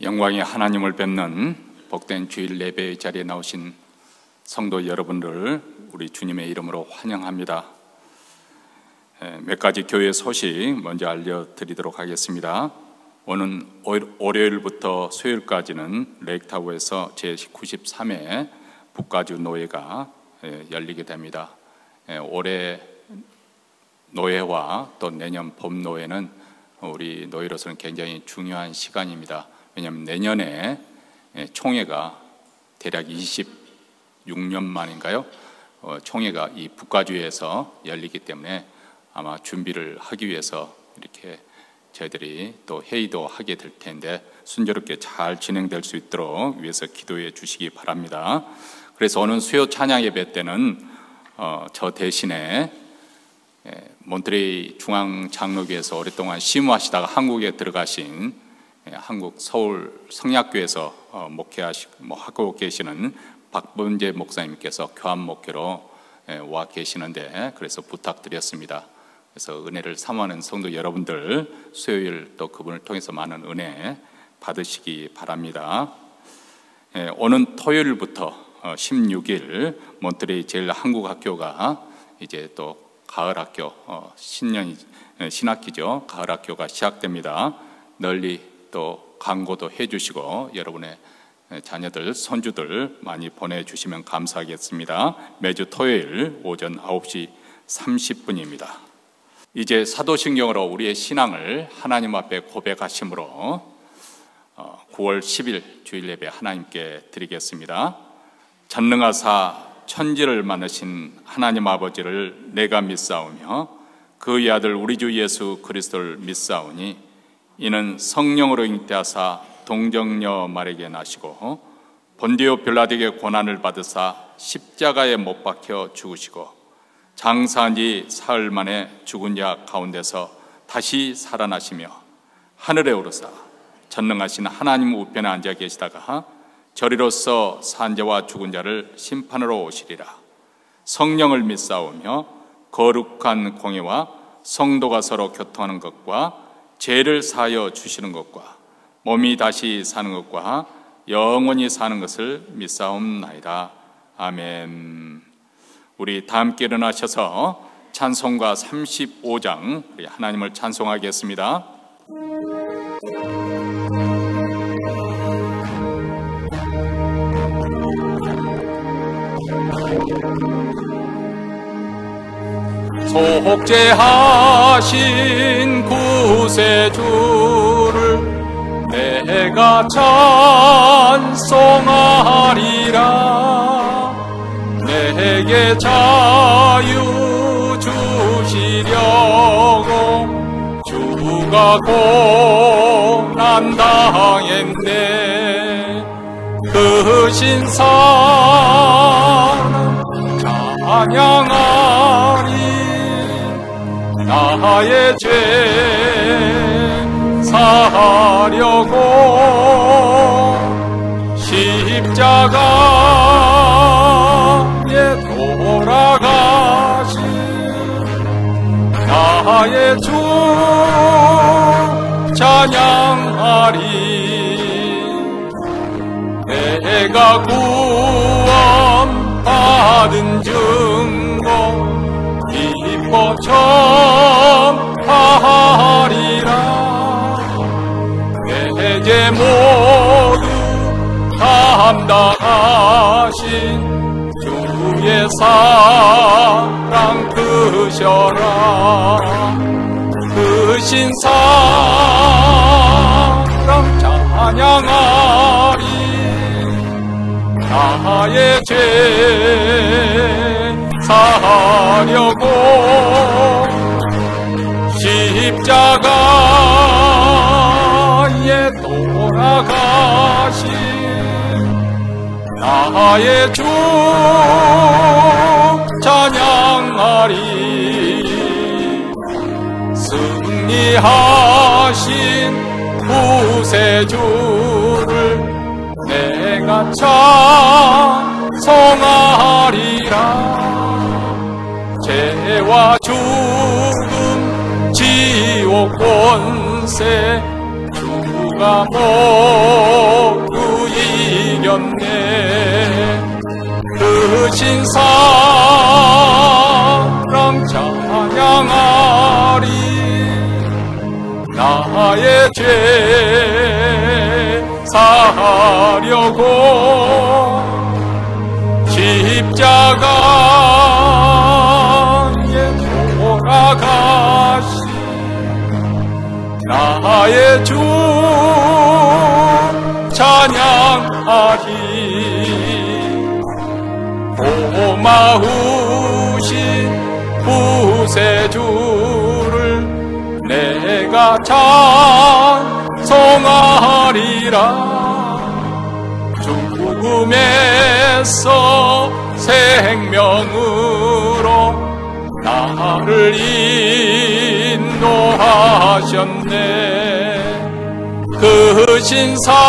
영광의 하나님을 뵙는 복된 주일 예배의 자리에 나오신 성도 여러분들 우리 주님의 이름으로 환영합니다. 몇 가지 교회 소식 먼저 알려드리도록 하겠습니다. 오는 월요일부터 수요일까지는 레이크타워에서 제93회 북가주 노예가 열리게 됩니다. 올해 노예와 또 내년 봄 노예는 우리 노예로서는 굉장히 중요한 시간입니다. 왜냐하면 내년에 총회가 대략 26년 만인가요? 총회가 이 북가주에서 열리기 때문에 아마 준비를 하기 위해서 이렇게 저희들이 또 회의도 하게 될 텐데 순조롭게 잘 진행될 수 있도록 위해서 기도해 주시기 바랍니다. 그래서 오늘 수요 찬양 예배 때는 저 대신에 몬트레이 중앙장로교에서 오랫동안 심우하시다가 한국에 들어가신 한국 서울 성약교에서 하고 계시는 박범재 목사님께서 교환 목회로 와 계시는데 그래서 부탁드렸습니다. 그래서 은혜를 사모하는 성도 여러분들 수요일 또 그분을 통해서 많은 은혜 받으시기 바랍니다. 오는 토요일부터 16일 몬트레이 제일한국학교가 이제 또 가을학교 신학기죠. 가을학교가 시작됩니다. 널리 또 광고도 해주시고 여러분의 자녀들, 손주들 많이 보내주시면 감사하겠습니다. 매주 토요일 오전 9시 30분입니다. 이제 사도신경으로 우리의 신앙을 하나님 앞에 고백하심으로 9월 10일 주일 예배 하나님께 드리겠습니다. 전능하사 천지를 만드신 하나님 아버지를 내가 믿사오며 그의 아들 우리 주 예수 그리스도를 믿사오니 이는 성령으로 잉태하사 동정녀 마리아에게 나시고 본디오 빌라도에게 고난을 받으사 십자가에 못 박혀 죽으시고 장사한 지 사흘 만에 죽은 자 가운데서 다시 살아나시며 하늘에 오르사 전능하신 하나님 우편에 앉아 계시다가 저리로서 산 자와 죽은 자를 심판하러 오시리라. 성령을 믿사오며 거룩한 공예와 성도가 서로 교통하는 것과 죄를 사하여 주시는 것과 몸이 다시 사는 것과 영원히 사는 것을 믿사옵나이다. 아멘. 우리 다 함께 일어나셔서 찬송가 35장 우리 하나님을 찬송하겠습니다. 속죄하신 구세주를 내가 찬송하리라. 내게 자유 주시려고 주가 고난 당했네. 그 신사는 찬양하리. 나의 죄 사하려고 십자가에 돌아가신 나의 주 찬양하리. 내가 구원 받은 증거 기뻐 전하리라. 내 죄 모두 담당하신 주의 사랑 크셔라. 크신 사랑 찬양하리. 나의 죄 사하려고 십자가에 돌아가신 나의 주 찬양하리. 승리하신 구세주를 내가 찬송하리라. 죄와 죽음 지옥 권세 주가 크신 사랑 찬양하리. 나의 죄 사하려고 십자가에 돌아가시. 나의 주 찬양하리. 고마우신 구세주를 내가 찬송하리라. 죽음에서 생명으로 나를 인도하셨네. 크신 사랑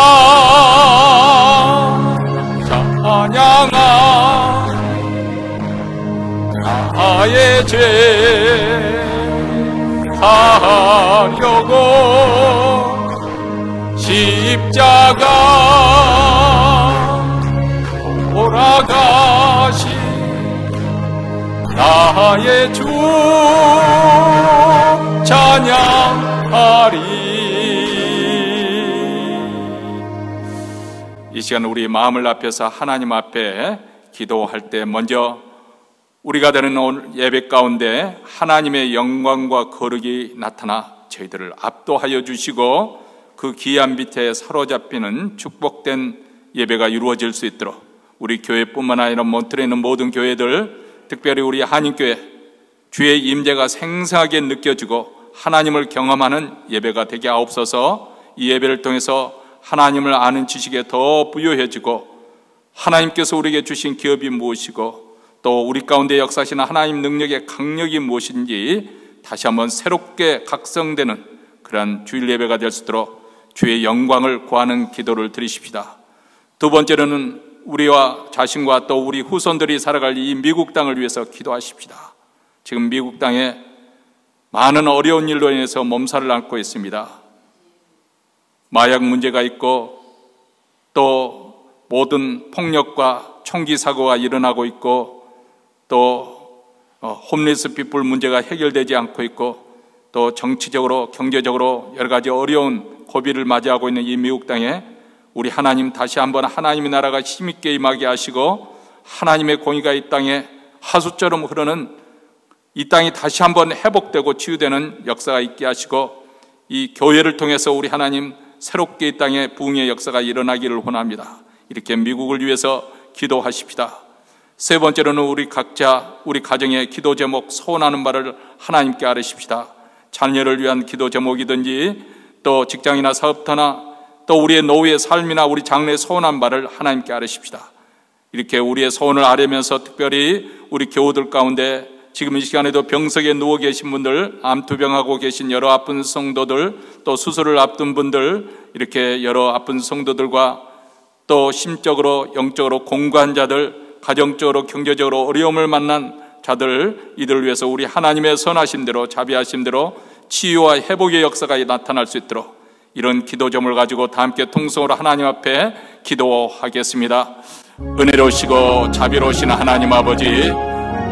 찬양하리. 나의 죄 사하려고 십자가 돌아가시. 나의 주 찬양하리. 이 시간 우리 마음을 앞에서 하나님 앞에 기도할 때 먼저 우리가 드리는 오늘 예배 가운데 하나님의 영광과 거룩이 나타나 저희들을 압도하여 주시고 그 기한 빛에 사로잡히는 축복된 예배가 이루어질 수 있도록 우리 교회뿐만 아니라 몬트레에 있는 모든 교회들, 특별히 우리 한인교회 주의 임재가 생생하게 느껴지고 하나님을 경험하는 예배가 되게 하옵소서. 이 예배를 통해서 하나님을 아는 지식에 더 부유해지고 하나님께서 우리에게 주신 기업이 무엇이고 또 우리 가운데 역사하시는 하나님 능력의 강력이 무엇인지 다시 한번 새롭게 각성되는 그러한 주일 예배가 될 수 있도록 주의 영광을 구하는 기도를 드리십시다. 두 번째로는 우리와 자신과 또 우리 후손들이 살아갈 이 미국 땅을 위해서 기도하십시다. 지금 미국 땅에 많은 어려운 일로 인해서 몸살을 앓고 있습니다. 마약 문제가 있고 또 모든 폭력과 총기 사고가 일어나고 있고 또 홈리스 피플 문제가 해결되지 않고 있고 또 정치적으로 경제적으로 여러 가지 어려운 고비를 맞이하고 있는 이 미국 땅에 우리 하나님 다시 한번 하나님의 나라가 힘있게 임하게 하시고 하나님의 공의가 이 땅에 하수처럼 흐르는 이 땅이 다시 한번 회복되고 치유되는 역사가 있게 하시고 이 교회를 통해서 우리 하나님 새롭게 이 땅에 부흥의 역사가 일어나기를 원합니다. 이렇게 미국을 위해서 기도하십시다. 세 번째로는 우리 각자 우리 가정의 기도 제목 소원하는 바를 하나님께 아뢰십시다. 자녀를 위한 기도 제목이든지 또 직장이나 사업터나 또 우리의 노후의 삶이나 우리 장래의 소원한 바를 하나님께 아뢰십시다. 이렇게 우리의 소원을 아뢰면서 특별히 우리 교우들 가운데 지금 이 시간에도 병석에 누워 계신 분들, 암투병하고 계신 여러 아픈 성도들, 또 수술을 앞둔 분들, 이렇게 여러 아픈 성도들과 또 심적으로 영적으로 공고한 자들, 가정적으로 경제적으로 어려움을 만난 자들, 이들을 위해서 우리 하나님의 선하신 대로 자비하신 대로 치유와 회복의 역사가 나타날 수 있도록 이런 기도 점을 가지고 다 함께 통성으로 하나님 앞에 기도하겠습니다. 은혜로우시고 자비로우신 하나님 아버지,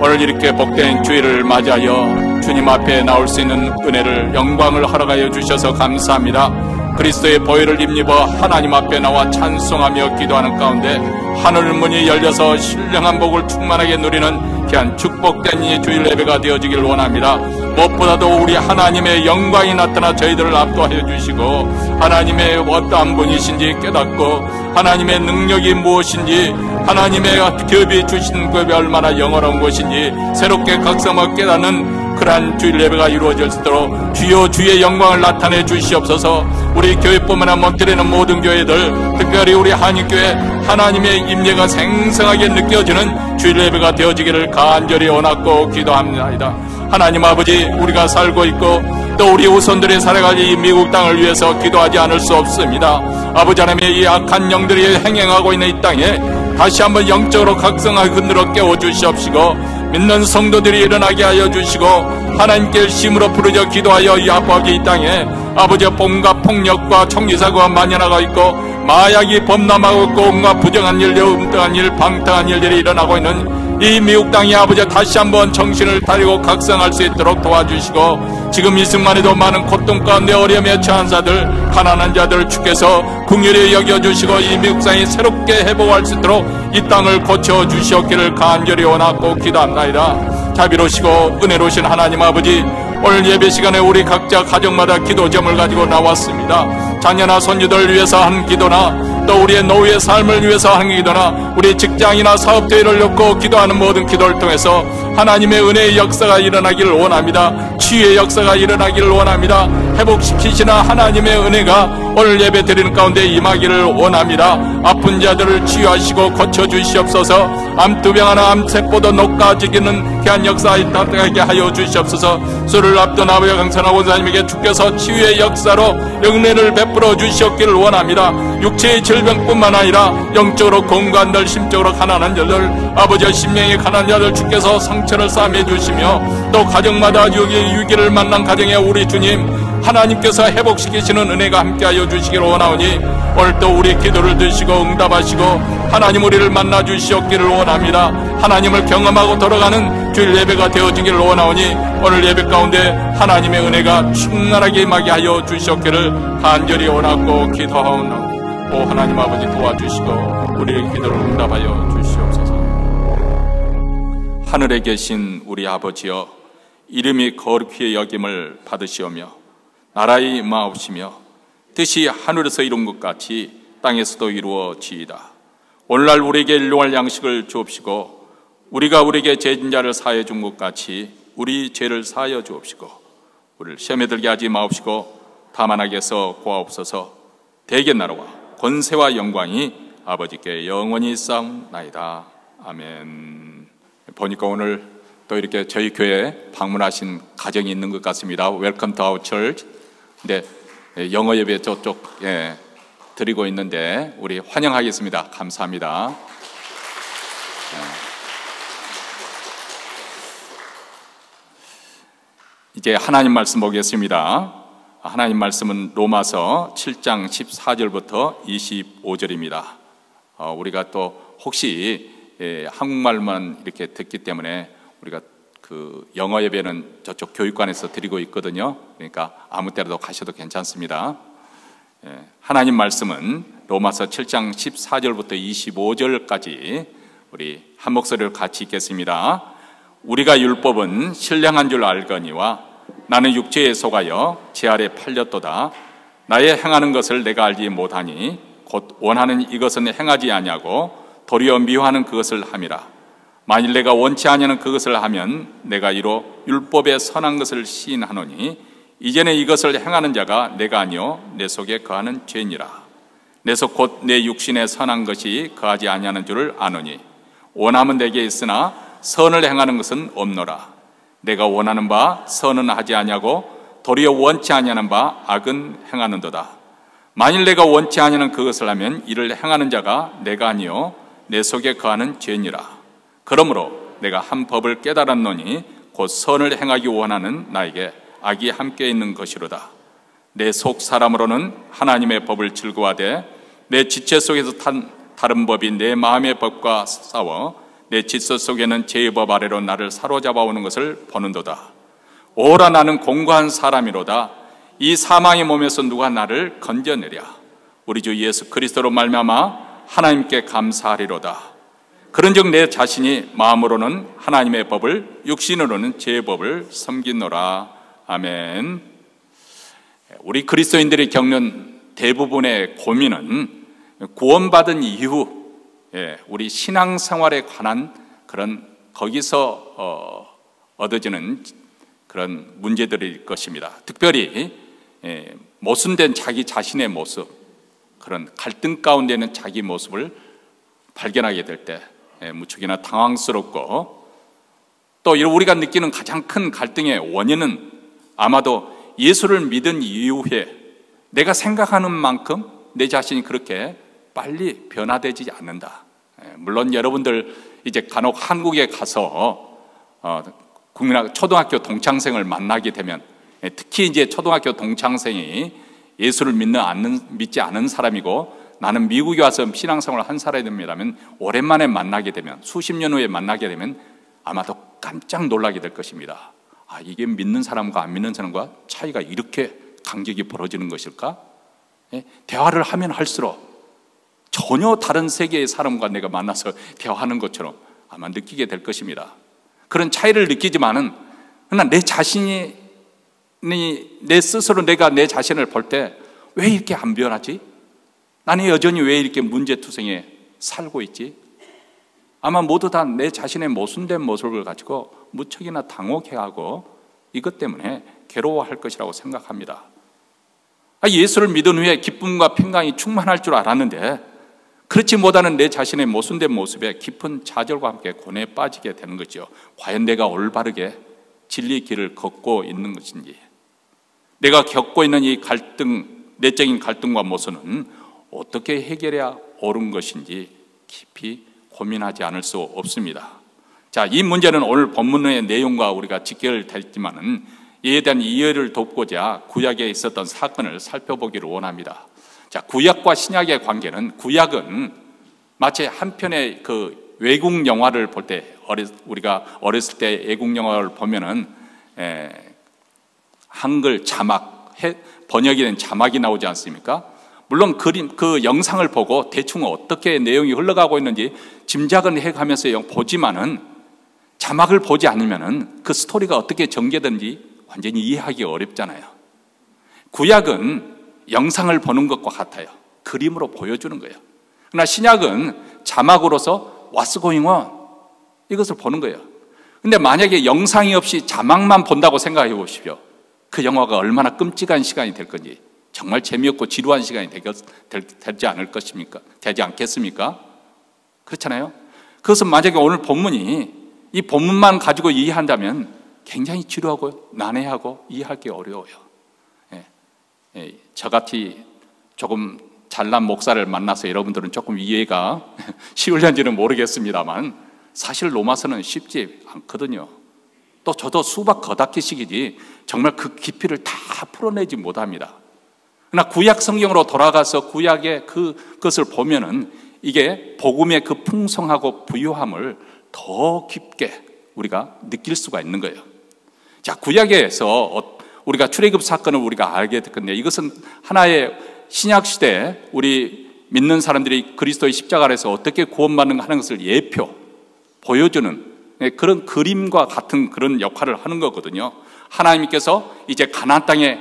오늘 이렇게 복된 주일을 맞이하여 주님 앞에 나올 수 있는 은혜를 영광을 허락하여 주셔서 감사합니다. 그리스도의 보혈을 힘입어 하나님 앞에 나와 찬송하며 기도하는 가운데 하늘 문이 열려서 신령한 복을 충만하게 누리는 귀한 축복된 이 주일 예배가 되어지길 원합니다. 무엇보다도 우리 하나님의 영광이 나타나 저희들을 압도하여 주시고 하나님의 어떠한 분이신지 깨닫고 하나님의 능력이 무엇인지 하나님의 기업이 주신 기업이 얼마나 영원한 것인지 새롭게 각성하고 깨닫는 그러한 주일 예배가 이루어질 수 있도록 주여 주의 영광을 나타내 주시옵소서. 우리 교회뿐만 아니라 몬트레는 모든 교회들, 특별히 우리 한인교회 하나님의 임재가 생생하게 느껴지는 주일 예배가 되어지기를 간절히 원하고 기도합니다. 하나님 아버지, 우리가 살고 있고 또 우리 후손들이 살아갈 이 미국 땅을 위해서 기도하지 않을 수 없습니다. 아버지 하나님의 이 악한 영들이 행행하고 있는 이 땅에 다시 한번 영적으로 각성하게 흔들어 깨워주시옵시고 믿는 성도들이 일어나게 하여 주시고 하나님께 심으로 부르짖어 기도하여 이 아버지 이 땅에 아버지의 bom과 폭력과 총기사고가 만연하고 있고 마약이 범람하고 온갖 부정한 일, 음등한 일, 방탕한 일들이 일어나고 있는 이 미국 땅이 아버지 다시 한번 정신을 다리고 각성할 수 있도록 도와주시고, 지금 이 순간에도 많은 고통 가운데 어려움에 처한 자들, 가난한 자들을 주께서 긍휼히 여겨주시고 이 미국 땅이 새롭게 회복할 수 있도록 이 땅을 고쳐주시옵기를 간절히 원하고 기도합나이다. 자비로우시고 은혜로우신 하나님 아버지, 오늘 예배 시간에 우리 각자 가정마다 기도점을 가지고 나왔습니다. 자녀나 손주들 위해서 하는 기도나, 또 우리의 노후의 삶을 위해서 하는 기도나, 우리 직장이나 사업대회를 놓고 기도하는 모든 기도를 통해서 하나님의 은혜의 역사가 일어나기를 원합니다. 치유의 역사가 일어나기를 원합니다. 회복시키시나 하나님의 은혜가 오늘 예배 드리는 가운데 임하기를 원합니다. 아픈 자들을 치유하시고 고쳐주시옵소서. 암투병 하나 암세포도 녹아지기는 귀한 역사 있다게 하여 주시옵소서. 술을 앞둔 아버지 강선하고 원사님에게 주께서 치유의 역사로 은혜를 베풀어 주시옵기를 원합니다. 육체의 질병뿐만 아니라 영적으로 건강한, 심적으로 가난한 자들, 아버지의 심령이 가난한 자들 주께서 상처를 싸매 주시며, 또 가정마다 위기를 만난 가정에 우리 주님 하나님께서 회복시키시는 은혜가 함께하여 주시기를 원하오니, 오늘도 우리 기도를 드시고 응답하시고 하나님 우리를 만나 주시옵기를 원합니다. 하나님을 경험하고 돌아가는 주일 예배가 되어지기를 원하오니, 오늘 예배 가운데 하나님의 은혜가 충만하게 임하게 하여 주시옵기를 간절히 원하고 기도하오나, 오 하나님 아버지 도와주시고 우리의 기도를 응답하여 주시옵소서. 하늘에 계신 우리 아버지여, 이름이 거룩히 여김을 받으시오며 나라의 임하옵시며 뜻이 하늘에서 이룬 것 같이 땅에서도 이루어지이다. 오늘날 우리에게 일용할 양식을 주옵시고, 우리가 우리에게 죄진 자를 사하여 준 것 같이 우리 죄를 사하여 주옵시고, 우리를 시험에 들게 하지 마옵시고 다만 악에서 구하옵소서. 대개 나라와 권세와 영광이 아버지께 영원히 쌓옵나이다. 아멘. 보니까 오늘 또 이렇게 저희 교회에 방문하신 가정이 있는 것 같습니다. Welcome to our church. 근데 영어 예배 저쪽 드리고 있는데 우리 환영하겠습니다. 감사합니다. 이제 하나님 말씀 보겠습니다. 하나님 말씀은 로마서 7장 14절부터 25절입니다. 우리가 또 혹시 한국말만 이렇게 듣기 때문에 우리가 그 영어 예배는 저쪽 교육관에서 드리고 있거든요. 그러니까 아무 때라도 가셔도 괜찮습니다. 하나님 말씀은 로마서 7장 14절부터 25절까지 우리 한 목소리로 같이 읽겠습니다. 우리가 율법은 신령한 줄 알거니와 나는 육체에 속하여 제 아래 팔렸도다. 나의 행하는 것을 내가 알지 못하니 곧 원하는 이것은 행하지 아니하고 도리어 미워하는 그것을 함이라. 만일 내가 원치 아니하는 그것을 하면 내가 이로 율법의 선한 것을 시인하노니 이전에 이것을 행하는 자가 내가 아니요 내 속에 거하는 죄니라. 내 속 곧 내 육신에 선한 것이 거하지 아니하는 줄을 아노니 원함은 내게 있으나 선을 행하는 것은 없노라. 내가 원하는 바 선은 하지 아니하고 도리어 원치 아니하는 바 악은 행하는도다. 만일 내가 원치 아니하는 그것을 하면 이를 행하는 자가 내가 아니요 내 속에 거하는 죄니라. 그러므로 내가 한 법을 깨달았노니 곧 선을 행하기 원하는 나에게 악이 함께 있는 것이로다. 내 속 사람으로는 하나님의 법을 즐거워하되 내 지체 속에서 다른 법이 내 마음의 법과 싸워 내 질서 속에는 죄의 법 아래로 나를 사로잡아오는 것을 보는도다. 오라 나는 공고한 사람이로다. 이 사망의 몸에서 누가 나를 건져내랴. 우리 주 예수 그리스도로 말미암아 하나님께 감사하리로다. 그런즉 내 자신이 마음으로는 하나님의 법을, 육신으로는 죄의 법을 섬기노라. 아멘. 우리 그리스도인들이 겪는 대부분의 고민은 구원받은 이후 우리 신앙생활에 관한 그런 거기서 얻어지는 그런 문제들일 것입니다. 특별히 모순된 자기 자신의 모습, 그런 갈등 가운데 있는 자기 모습을 발견하게 될 때 무척이나 당황스럽고, 또 우리가 느끼는 가장 큰 갈등의 원인은 아마도 예수를 믿은 이후에 내가 생각하는 만큼 내 자신이 그렇게 빨리 변화되지 않는다. 물론 여러분들 이제 간혹 한국에 가서 초등학교 동창생을 만나게 되면, 특히 이제 초등학교 동창생이 예수를 믿지 않은 사람이고 나는 미국에 와서 신앙생활을 한 사람이라면 오랜만에 만나게 되면, 수십 년 후에 만나게 되면 아마도 깜짝 놀라게 될 것입니다. 아, 이게 믿는 사람과 안 믿는 사람과 차이가 이렇게 간격이 벌어지는 것일까? 예? 대화를 하면 할수록 전혀 다른 세계의 사람과 내가 만나서 대화하는 것처럼 아마 느끼게 될 것입니다. 그런 차이를 느끼지만은, 그러나 내 자신이, 내 스스로 내가 내 자신을 볼 때 왜 이렇게 안 변하지? 나는 여전히 왜 이렇게 문제투성에 살고 있지? 아마 모두 다 내 자신의 모순된 모습을 가지고 무척이나 당혹해하고 이것 때문에 괴로워할 것이라고 생각합니다. 예수를 믿은 후에 기쁨과 평강이 충만할 줄 알았는데 그렇지 못하는 내 자신의 모순된 모습에 깊은 좌절과 함께 고뇌에 빠지게 되는 거죠. 과연 내가 올바르게 진리의 길을 걷고 있는 것인지, 내가 겪고 있는 이 갈등, 내적인 갈등과 모순은 어떻게 해결해야 옳은 것인지 깊이 고민하지 않을 수 없습니다. 자, 이 문제는 오늘 본문의 내용과 우리가 직결됐지만은 이에 대한 이해를 돕고자 구약에 있었던 사건을 살펴보기를 원합니다. 자, 구약과 신약의 관계는, 구약은 마치 한 편의 그 외국 영화를 볼 때, 우리가 어렸을 때 외국 영화를 보면은 한글 자막, 번역이 된 자막이 나오지 않습니까? 물론 그 영상을 보고 대충 어떻게 내용이 흘러가고 있는지 짐작은 해가면서 보지만은 자막을 보지 않으면은 그 스토리가 어떻게 전개되는지 완전히 이해하기 어렵잖아요. 구약은 영상을 보는 것과 같아요. 그림으로 보여주는 거예요. 그러나 신약은 자막으로서 What's going on? 이것을 보는 거예요. 근데 만약에 영상이 없이 자막만 본다고 생각해 보십시오. 그 영화가 얼마나 끔찍한 시간이 될 건지, 정말 재미없고 지루한 시간이 되지 않을 것입니까? 되지 않겠습니까? 그렇잖아요. 그것은 만약에 오늘 본문이 이 본문만 가지고 이해한다면 굉장히 지루하고 난해하고 이해하기 어려워요. 저같이 조금 잘난 목사를 만나서 여러분들은 조금 이해가 쉬울는지는 모르겠습니다만 사실 로마서는 쉽지 않거든요. 또 저도 수박 겉핥기식이지 정말 그 깊이를 다 풀어내지 못합니다. 그러나 구약 성경으로 돌아가서 구약의 그것을 보면은 이게 복음의 그 풍성하고 부유함을 더 깊게 우리가 느낄 수가 있는 거예요. 자, 구약에서 우리가 출애굽 사건을 우리가 알게 될 건데, 이것은 하나의 신약 시대에 우리 믿는 사람들이 그리스도의 십자가 아래서 어떻게 구원받는가 하는 것을 예표 보여주는 그런 그림과 같은 그런 역할을 하는 거거든요. 하나님께서 이제 가나안 땅에,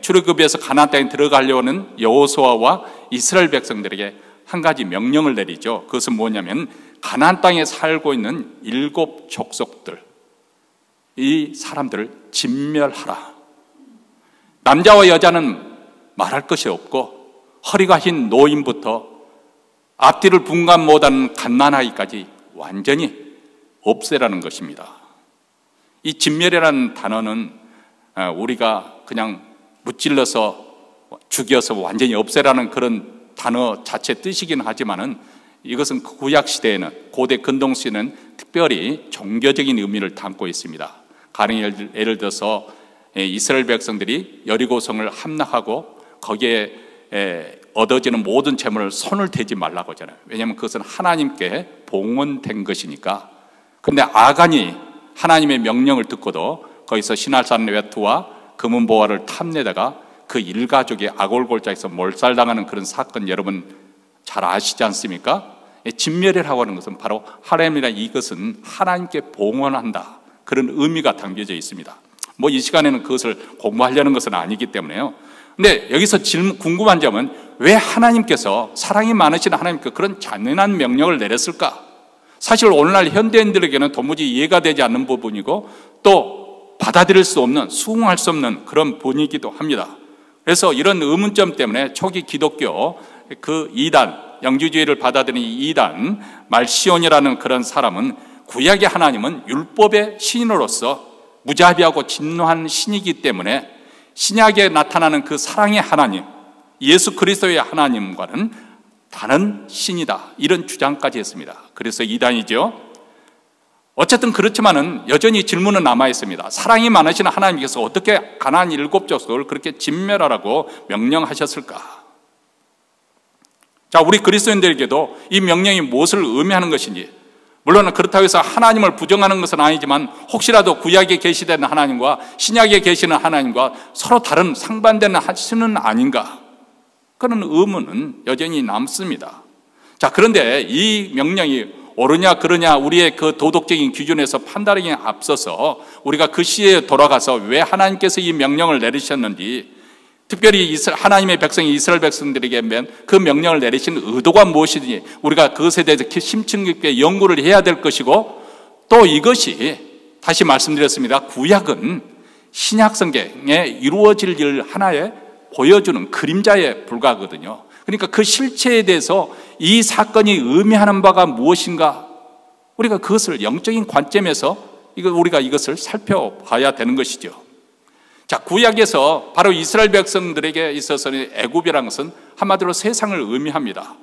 출애굽에서 가나안 땅에 들어가려고 하는 여호수아와 이스라엘 백성들에게 한 가지 명령을 내리죠. 그것은 뭐냐면 가나안 땅에 살고 있는 7 족속들, 이 사람들을 진멸하라. 남자와 여자는 말할 것이 없고 허리가 흰 노인부터 앞뒤를 분간 못하는 갓난아이까지 완전히 없애라는 것입니다. 이 진멸이라는 단어는 우리가 그냥 무찔러서 죽여서 완전히 없애라는 그런 단어 자체 뜻이긴 하지만은 이것은 구약 시대에는, 고대 근동 시대는 특별히 종교적인 의미를 담고 있습니다. 가령 예를 들어서 이스라엘 백성들이 여리고성을 함락하고 거기에 얻어지는 모든 재물을 손을 대지 말라고 하잖아요. 왜냐하면 그것은 하나님께 봉헌된 것이니까. 그런데 아간이 하나님의 명령을 듣고도 거기서 시날산 외투와 금은 보화를 탐내다가 그 일가족이 아골골자에서 몰살당하는 그런 사건 여러분 잘 아시지 않습니까? 진멸이라고 하는 것은 바로 하나님이라, 이것은 하나님께 봉헌한다, 그런 의미가 담겨져 있습니다. 뭐 이 시간에는 그것을 공부하려는 것은 아니기 때문에요. 근데 여기서 궁금한 점은 왜 하나님께서, 사랑이 많으신 하나님께서 그런 잔인한 명령을 내렸을까? 사실 오늘날 현대인들에게는 도무지 이해가 되지 않는 부분이고 또 받아들일 수 없는, 수긍할 수 없는 그런 분위기도 합니다. 그래서 이런 의문점 때문에 초기 기독교 그 이단, 영주주의를 받아들인 이단 말시온이라는 그런 사람은 구약의 하나님은 율법의 신으로서 무자비하고 진노한 신이기 때문에 신약에 나타나는 그 사랑의 하나님, 예수 그리스도의 하나님과는 다른 신이다, 이런 주장까지 했습니다. 그래서 이단이죠. 어쨌든 그렇지만은 여전히 질문은 남아 있습니다. 사랑이 많으신 하나님께서 어떻게 가나안 7 족속을 그렇게 진멸하라고 명령하셨을까? 자, 우리 그리스도인들에게도 이 명령이 무엇을 의미하는 것인지, 물론 그렇다고 해서 하나님을 부정하는 것은 아니지만 혹시라도 구약에 계시된 하나님과 신약에 계시는 하나님과 서로 다른 상반되는 하시는 아닌가, 그런 의문은 여전히 남습니다. 자, 그런데 이 명령이 옳으냐 그러냐 우리의 그 도덕적인 기준에서 판단하기에 앞서서 우리가 그 시에 돌아가서 왜 하나님께서 이 명령을 내리셨는지, 특별히 하나님의 백성이 이스라엘 백성들에게 그 명령을 내리신 의도가 무엇이든지 우리가 그것에 대해서 심층 깊게 연구를 해야 될 것이고, 또 이것이 다시 말씀드렸습니다. 구약은 신약 성경에 이루어질 일 하나에 보여주는 그림자에 불과하거든요. 그러니까 그 실체에 대해서 이 사건이 의미하는 바가 무엇인가, 우리가 그것을 영적인 관점에서 우리가 이것을 살펴봐야 되는 것이죠. 자, 구약에서 바로 이스라엘 백성들에게 있어서는 애굽이라는 것은 한마디로 세상을 의미합니다.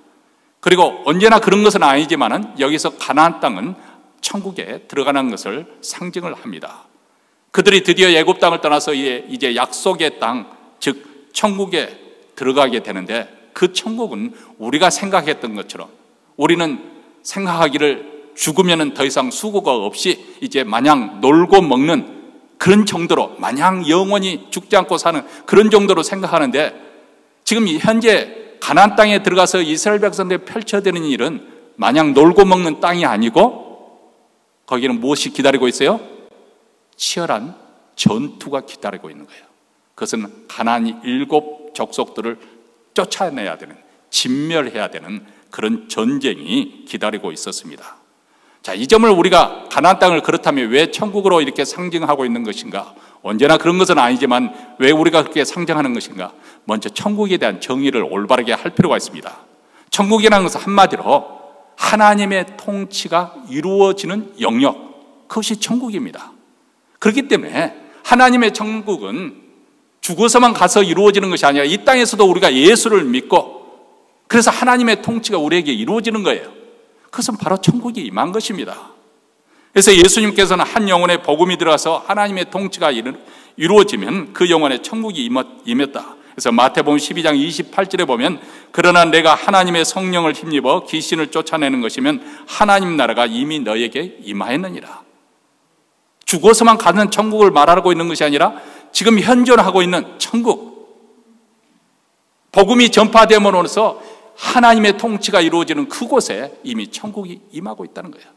그리고 언제나 그런 것은 아니지만은 여기서 가나안 땅은 천국에 들어가는 것을 상징을 합니다. 그들이 드디어 애굽 땅을 떠나서 이제 약속의 땅, 즉 천국에 들어가게 되는데, 그 천국은 우리가 생각했던 것처럼 우리는 생각하기를 죽으면 더 이상 수고가 없이 이제 마냥 놀고 먹는 그런 정도로, 마냥 영원히 죽지 않고 사는 그런 정도로 생각하는데, 지금 현재 가나안 땅에 들어가서 이스라엘 백성들이 펼쳐지는 일은 마냥 놀고 먹는 땅이 아니고 거기는 무엇이 기다리고 있어요? 치열한 전투가 기다리고 있는 거예요. 그것은 가나안이 7 족속들을 쫓아내야 되는, 진멸해야 되는 그런 전쟁이 기다리고 있었습니다. 자, 이 점을 우리가 가나안 땅을 그렇다면 왜 천국으로 이렇게 상징하고 있는 것인가? 언제나 그런 것은 아니지만 왜 우리가 그렇게 상징하는 것인가? 먼저 천국에 대한 정의를 올바르게 할 필요가 있습니다. 천국이라는 것은 한마디로 하나님의 통치가 이루어지는 영역, 그것이 천국입니다. 그렇기 때문에 하나님의 천국은 죽어서만 가서 이루어지는 것이 아니라 이 땅에서도 우리가 예수를 믿고 그래서 하나님의 통치가 우리에게 이루어지는 거예요. 그것은 바로 천국이 임한 것입니다. 그래서 예수님께서는 한 영혼에 복음이 들어가서 하나님의 통치가 이루어지면 그 영혼에 천국이 임했다. 그래서 마태복음 12장 28절에 보면, 그러나 내가 하나님의 성령을 힘입어 귀신을 쫓아내는 것이면 하나님 나라가 이미 너에게 임하였느니라. 죽어서만 가는 천국을 말하고 있는 것이 아니라 지금 현존하고 있는 천국, 복음이 전파됨으로써 하나님의 통치가 이루어지는 그곳에 이미 천국이 임하고 있다는 거예요.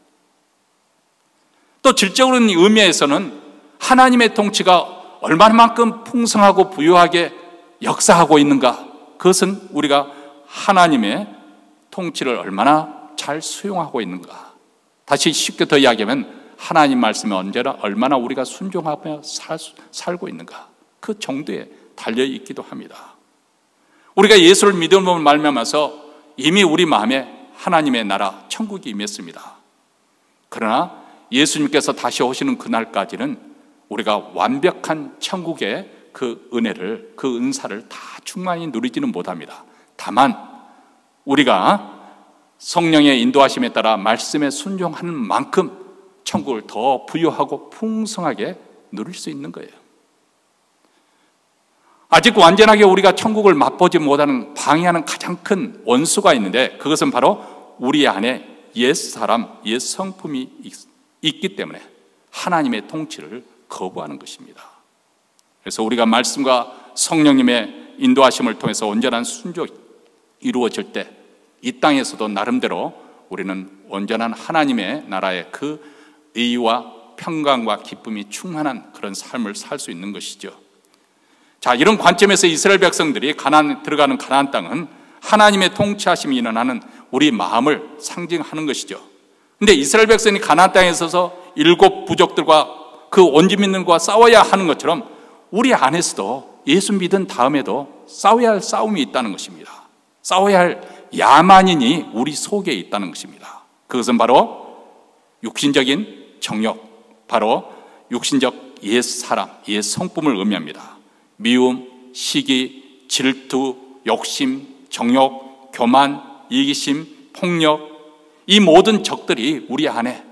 또 질적으로는 의미에서는 하나님의 통치가 얼마만큼 풍성하고 부유하게 역사하고 있는가, 그것은 우리가 하나님의 통치를 얼마나 잘 수용하고 있는가. 다시 쉽게 더 이야기하면 하나님 말씀에 언제나 얼마나 우리가 순종하며 살고 있는가, 그 정도에 달려있기도 합니다. 우리가 예수를 믿음으로 말미암아서 이미 우리 마음에 하나님의 나라 천국이 임했습니다. 그러나 예수님께서 다시 오시는 그날까지는 우리가 완벽한 천국의 그 은혜를, 그 은사를 다 충만히 누리지는 못합니다. 다만 우리가 성령의 인도하심에 따라 말씀에 순종하는 만큼 천국을 더 부유하고 풍성하게 누릴 수 있는 거예요. 아직 완전하게 우리가 천국을 맛보지 못하는 방해하는 가장 큰 원수가 있는데, 그것은 바로 우리 안에 옛 사람, 옛 성품이 있기 때문에 하나님의 통치를 거부하는 것입니다. 그래서 우리가 말씀과 성령님의 인도하심을 통해서 온전한 순종이 이루어질 때 이 땅에서도 나름대로 우리는 온전한 하나님의 나라의 그 의와 평강과 기쁨이 충만한 그런 삶을 살 수 있는 것이죠. 자, 이런 관점에서 이스라엘 백성들이 들어가는 가나안 땅은 하나님의 통치하심이 일어나는 우리 마음을 상징하는 것이죠. 근데 이스라엘 백성이 가나안 땅에 있어서 7 부족들과 그 원주민들과 싸워야 하는 것처럼 우리 안에서도 예수 믿은 다음에도 싸워야 할 싸움이 있다는 것입니다. 싸워야 할 야만인이 우리 속에 있다는 것입니다. 그것은 바로 육신적인 정욕, 바로 육신적 옛 사람, 옛 성품을 의미합니다. 미움, 시기, 질투, 욕심, 정욕, 교만, 이기심, 폭력, 이 모든 적들이 우리 안에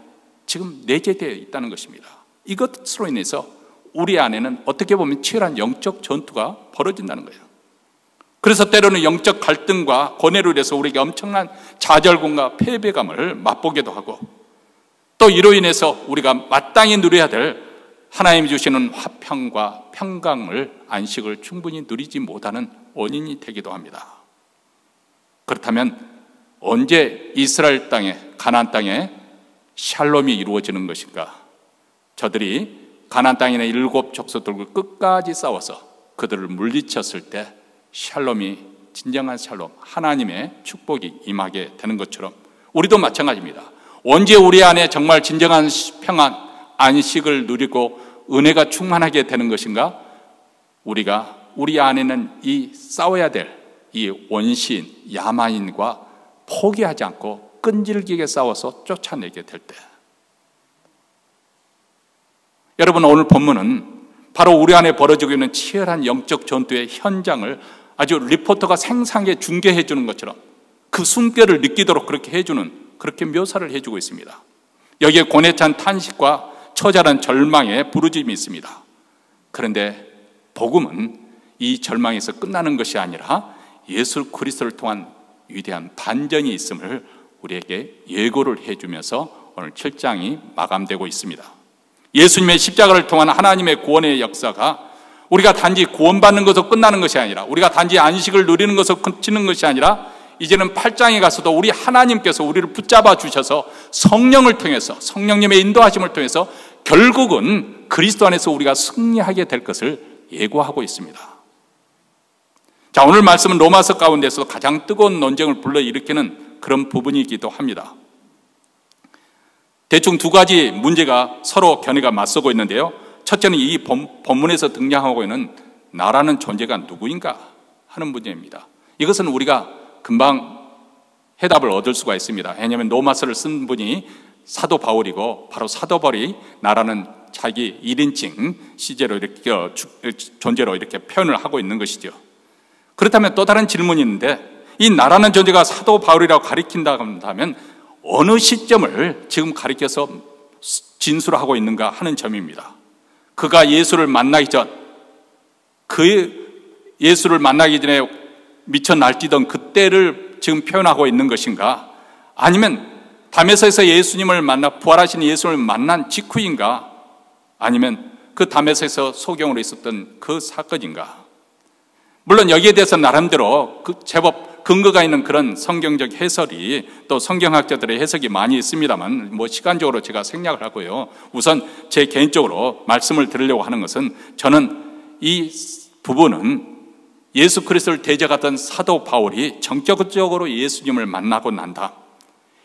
지금 내재되어 있다는 것입니다. 이것으로 인해서 우리 안에는 어떻게 보면 치열한 영적 전투가 벌어진다는 거예요. 그래서 때로는 영적 갈등과 고뇌로 인해서 우리에게 엄청난 좌절감과 패배감을 맛보기도 하고, 또 이로 인해서 우리가 마땅히 누려야 될 하나님이 주시는 화평과 평강을, 안식을 충분히 누리지 못하는 원인이 되기도 합니다. 그렇다면 언제 이스라엘 땅에, 가나안 땅에 샬롬이 이루어지는 것인가? 저들이 가나안 땅에 있는 7 족속들과 끝까지 싸워서 그들을 물리쳤을 때 샬롬이, 진정한 샬롬, 하나님의 축복이 임하게 되는 것처럼 우리도 마찬가지입니다. 언제 우리 안에 정말 진정한 평안, 안식을 누리고 은혜가 충만하게 되는 것인가? 우리가 우리 안에는 이 싸워야 될 이 원시인, 야만인과 포기하지 않고 끈질기게 싸워서 쫓아내게 될 때. 여러분, 오늘 본문은 바로 우리 안에 벌어지고 있는 치열한 영적 전투의 현장을 아주 리포터가 생생하게 중계해 주는 것처럼 그 숨결을 느끼도록 그렇게 해주는, 그렇게 묘사를 해주고 있습니다. 여기에 고뇌찬 탄식과 처절한 절망의 부르짖음이 있습니다. 그런데 복음은 이 절망에서 끝나는 것이 아니라 예수 그리스도를 통한 위대한 반전이 있음을 우리에게 예고를 해주면서 오늘 7장이 마감되고 있습니다. 예수님의 십자가를 통한 하나님의 구원의 역사가 우리가 단지 구원받는 것으로 끝나는 것이 아니라, 우리가 단지 안식을 누리는 것으로 그치는 것이 아니라, 이제는 8장에 가서도 우리 하나님께서 우리를 붙잡아 주셔서 성령을 통해서, 성령님의 인도하심을 통해서 결국은 그리스도 안에서 우리가 승리하게 될 것을 예고하고 있습니다. 자, 오늘 말씀은 로마서 가운데서 가장 뜨거운 논쟁을 불러일으키는 그런 부분이기도 합니다. 대충 2가지 문제가 서로 견해가 맞서고 있는데요. 첫째는 이 본문에서 등장하고 있는 나라는 존재가 누구인가 하는 문제입니다. 이것은 우리가 금방 해답을 얻을 수가 있습니다. 왜냐하면 로마서를 쓴 분이 사도 바울이고, 바로 사도 바울이 나라는 자기 1인칭 시제로 이렇게 존재로 이렇게 표현을 하고 있는 것이죠. 그렇다면 또 다른 질문이 있는데, 이 나라는 존재가 사도 바울이라고 가리킨다 한다면 어느 시점을 지금 가리켜서 진술하고 있는가 하는 점입니다. 그가 예수를 만나기 전, 예수를 만나기 전에 미쳐 날뛰던 그때를 지금 표현하고 있는 것인가? 아니면 다메섹에서 예수님을 만나 부활하신 예수를 만난 직후인가? 아니면 그 다메섹에서 소경으로 있었던 그 사건인가? 물론 여기에 대해서 나름대로 제법 근거가 있는 그런 성경적 해설이, 또 성경학자들의 해석이 많이 있습니다만 시간적으로 제가 생략을 하고요. 우선 제 개인적으로 말씀을 드리려고 하는 것은, 저는 이 부분은 예수 그리스도를 대적하던 사도 바울이 전격적으로 예수님을 만나고 난 다음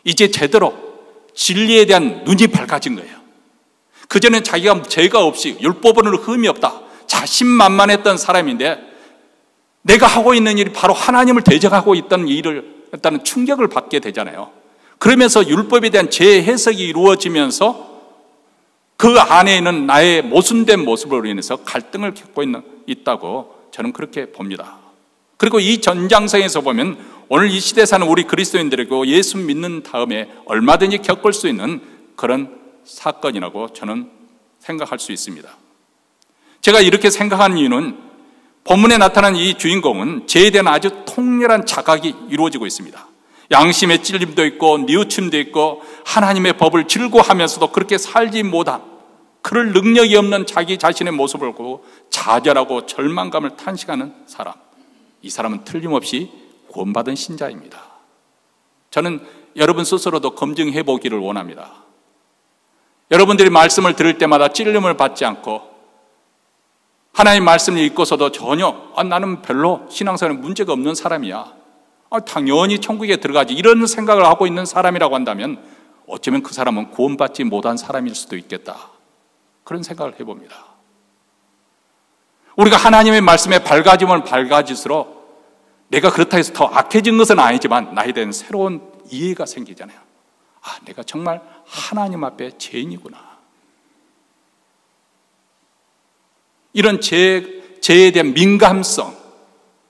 이제 제대로 진리에 대한 눈이 밝아진 거예요. 그전엔 자기가 죄가 없이 율법으로는 흠이 없다, 자신만만했던 사람인데 내가 하고 있는 일이 바로 하나님을 대적하고 있던 일을 했다는 충격을 받게 되잖아요. 그러면서 율법에 대한 재해석이 이루어지면서 그 안에 있는 나의 모순된 모습으로 인해서 갈등을 겪고 있다고 저는 그렇게 봅니다. 그리고 이 전장성에서 보면 오늘 이 시대에 사는 우리 그리스도인들이고 예수 믿는 다음에 얼마든지 겪을 수 있는 그런 사건이라고 저는 생각할 수 있습니다. 제가 이렇게 생각하는 이유는 본문에 나타난 이 주인공은 죄에 대한 아주 통렬한 자각이 이루어지고 있습니다. 양심의 찔림도 있고 뉘우침도 있고 하나님의 법을 즐거워하면서도 그렇게 살지 못한, 그럴 능력이 없는 자기 자신의 모습을 보고 좌절하고 절망감을 탄식하는 사람, 이 사람은 틀림없이 구원받은 신자입니다. 저는 여러분 스스로도 검증해 보기를 원합니다. 여러분들이 말씀을 들을 때마다 찔림을 받지 않고 하나님 말씀을 읽고서도 전혀 나는 별로 신앙생활에 문제가 없는 사람이야, 당연히 천국에 들어가지, 이런 생각을 하고 있는 사람이라고 한다면 어쩌면 그 사람은 구원받지 못한 사람일 수도 있겠다, 그런 생각을 해봅니다. 우리가 하나님의 말씀에 밝아지면 밝아질수록 내가 그렇다 해서 더 악해진 것은 아니지만 나에 대한 새로운 이해가 생기잖아요. 내가 정말 하나님 앞에 죄인이구나. 이런 죄에 대한 민감성,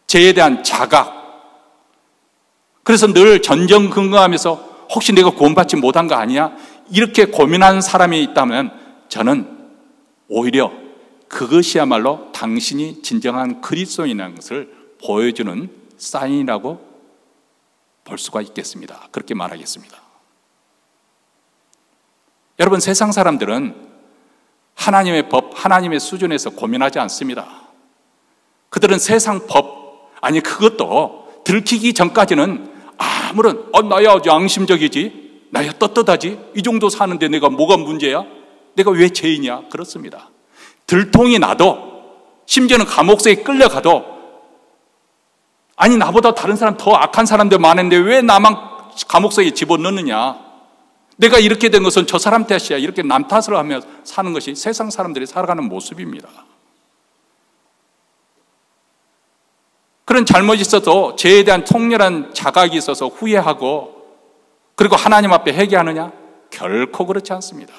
죄에 대한 자각, 그래서 늘 전전긍긍하면서 혹시 내가 구원받지 못한 거 아니야? 이렇게 고민하는 사람이 있다면 저는 오히려 그것이야말로 당신이 진정한 그리스도인이라는 것을 보여주는 사인이라고 볼 수가 있겠습니다. 그렇게 말하겠습니다. 여러분, 세상 사람들은 하나님의 법, 하나님의 수준에서 고민하지 않습니다. 그들은 세상 법, 아니 그것도 들키기 전까지는 아무런 나야 양심적이지, 나야 떳떳하지, 이 정도 사는데 내가 뭐가 문제야? 내가 왜 죄인이야? 그렇습니다. 들통이 나도, 심지어는 감옥서에 끌려가도, 아니 나보다 다른 사람 더 악한 사람들 많은데 왜 나만 감옥서에 집어넣느냐, 내가 이렇게 된 것은 저 사람 탓이야, 이렇게 남 탓을 하며 사는 것이 세상 사람들이 살아가는 모습입니다. 그런 잘못이 있어도 죄에 대한 통렬한 자각이 있어서 후회하고 그리고 하나님 앞에 회개하느냐? 결코 그렇지 않습니다.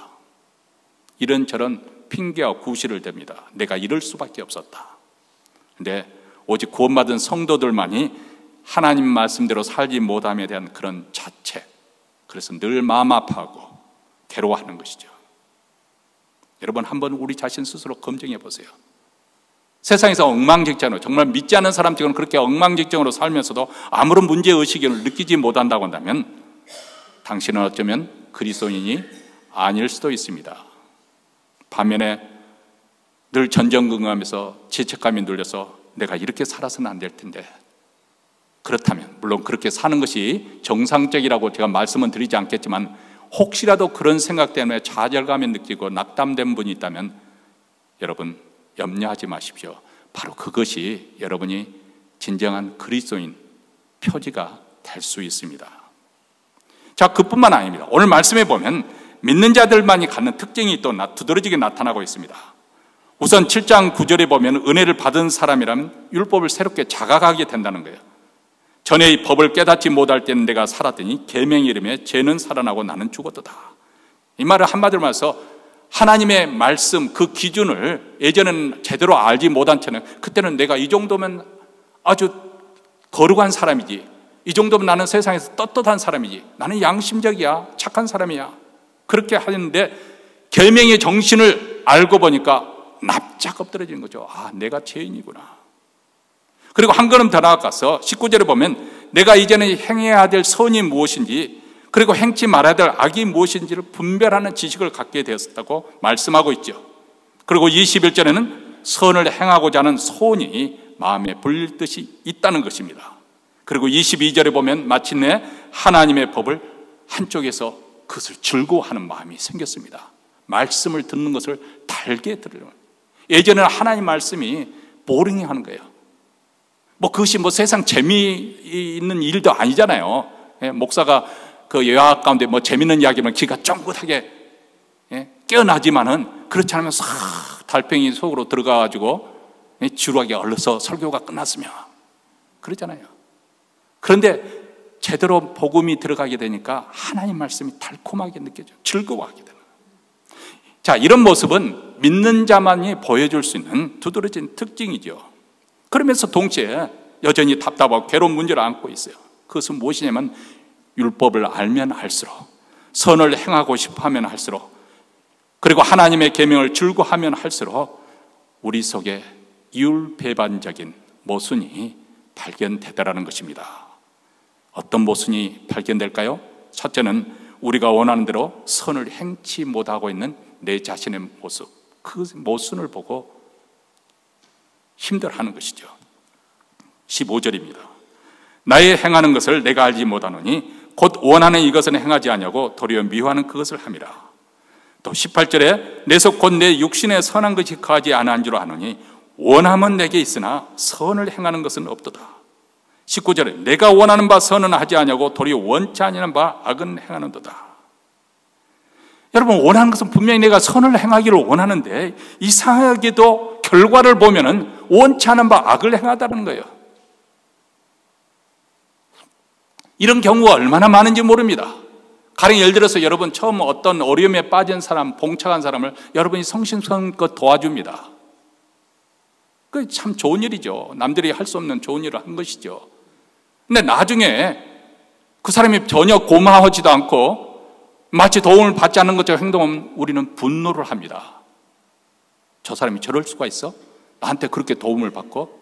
이런저런 핑계와 구실을 댑니다. 내가 이럴 수밖에 없었다. 근데 오직 구원받은 성도들만이 하나님 말씀대로 살지 못함에 대한 그런 자책, 그래서 늘 마음 아파하고 괴로워하는 것이죠. 여러분, 한번 우리 자신 스스로 검증해 보세요. 세상에서 엉망진창으로, 정말 믿지 않는 사람들은 그렇게 엉망진창으로 살면서도 아무런 문제의식을 느끼지 못한다고 한다면 당신은 어쩌면 그리스도인이 아닐 수도 있습니다. 반면에 늘 전전긍긍하면서 죄책감이 눌려서 내가 이렇게 살아서는 안 될 텐데, 그렇다면 물론 그렇게 사는 것이 정상적이라고 제가 말씀은 드리지 않겠지만 혹시라도 그런 생각 때문에 좌절감을 느끼고 낙담된 분이 있다면 여러분 염려하지 마십시오. 바로 그것이 여러분이 진정한 그리스도인 표지가 될 수 있습니다. 자, 그뿐만 아닙니다. 오늘 말씀에 보면 믿는 자들만이 갖는 특징이 또 두드러지게 나타나고 있습니다. 우선 7장 9절에 보면 은혜를 받은 사람이라면 율법을 새롭게 자각하게 된다는 거예요. 전에 이 법을 깨닫지 못할 때는 내가 살았더니 계명의 이름에 죄는 살아나고 나는 죽었도다. 이 말을 한마디로 말해서 하나님의 말씀 그 기준을 예전에는 제대로 알지 못한 채는 그때는 내가 이 정도면 아주 거룩한 사람이지, 이 정도면 나는 세상에서 떳떳한 사람이지, 나는 양심적이야, 착한 사람이야, 그렇게 하는데 계명의 정신을 알고 보니까 납작 엎드러지는 거죠. 아, 내가 죄인이구나. 그리고 한 걸음 더 나아가서 19절에 보면 내가 이제는 행해야 될 선이 무엇인지 그리고 행치 말아야 될 악이 무엇인지를 분별하는 지식을 갖게 되었다고 말씀하고 있죠. 그리고 21절에는 선을 행하고자 하는 소원이 마음에 불릴 듯이 있다는 것입니다. 그리고 22절에 보면 마침내 하나님의 법을 한쪽에서 그것을 즐거워하는 마음이 생겼습니다. 말씀을 듣는 것을 달게 들으려. 예전에는 하나님 말씀이 보링해 하는 거예요. 그것이 세상 재미있는 일도 아니잖아요. 목사가 그 여학 가운데 재밌는 이야기면 귀가 쫑긋하게 깨어나지만은 그렇지 않으면 싹 달팽이 속으로 들어가가지고 지루하게 얼려서 설교가 끝났으면 그러잖아요. 그런데 제대로 복음이 들어가게 되니까 하나님 말씀이 달콤하게 느껴져요. 즐거워하게 되는 거예요. 자, 이런 모습은 믿는 자만이 보여줄 수 있는 두드러진 특징이죠. 그러면서 동시에 여전히 답답하고 괴로운 문제를 안고 있어요. 그것은 무엇이냐면 율법을 알면 알수록, 선을 행하고 싶어 하면 할수록, 그리고 하나님의 계명을 즐거워하면 할수록 우리 속에 이율배반적인 모순이 발견되더라는 것입니다. 어떤 모순이 발견될까요? 첫째는 우리가 원하는 대로 선을 행치 못하고 있는 내 자신의 모습, 그 모순을 보고 힘들어하는 것이죠. 15절입니다. 나의 행하는 것을 내가 알지 못하노니 곧 원하는 이것은 행하지 아니하고 도리어 미워하는 그것을 함이라. 또 18절에 내 속 곧 내 육신에 선한 것이 거하지 아니한 줄 아노니 원함은 내게 있으나 선을 행하는 것은 없도다. 19절에 내가 원하는 바 선은 하지 아니하고 도리어 원치 아니하는 바 악은 행하는도다. 여러분, 원하는 것은 분명히 내가 선을 행하기를 원하는데 이상하게도 결과를 보면은 원치 않은 바 악을 행하다는 거예요. 이런 경우가 얼마나 많은지 모릅니다. 가령 예를 들어서 여러분 처음 어떤 어려움에 빠진 사람, 봉착한 사람을 여러분이 성심성의껏 도와줍니다. 그게 참 좋은 일이죠. 남들이 할 수 없는 좋은 일을 한 것이죠. 근데 나중에 그 사람이 전혀 고마워하지도 않고 마치 도움을 받지 않는 것처럼 행동하면 우리는 분노를 합니다. 저 사람이 저럴 수가 있어? 나한테 그렇게 도움을 받고?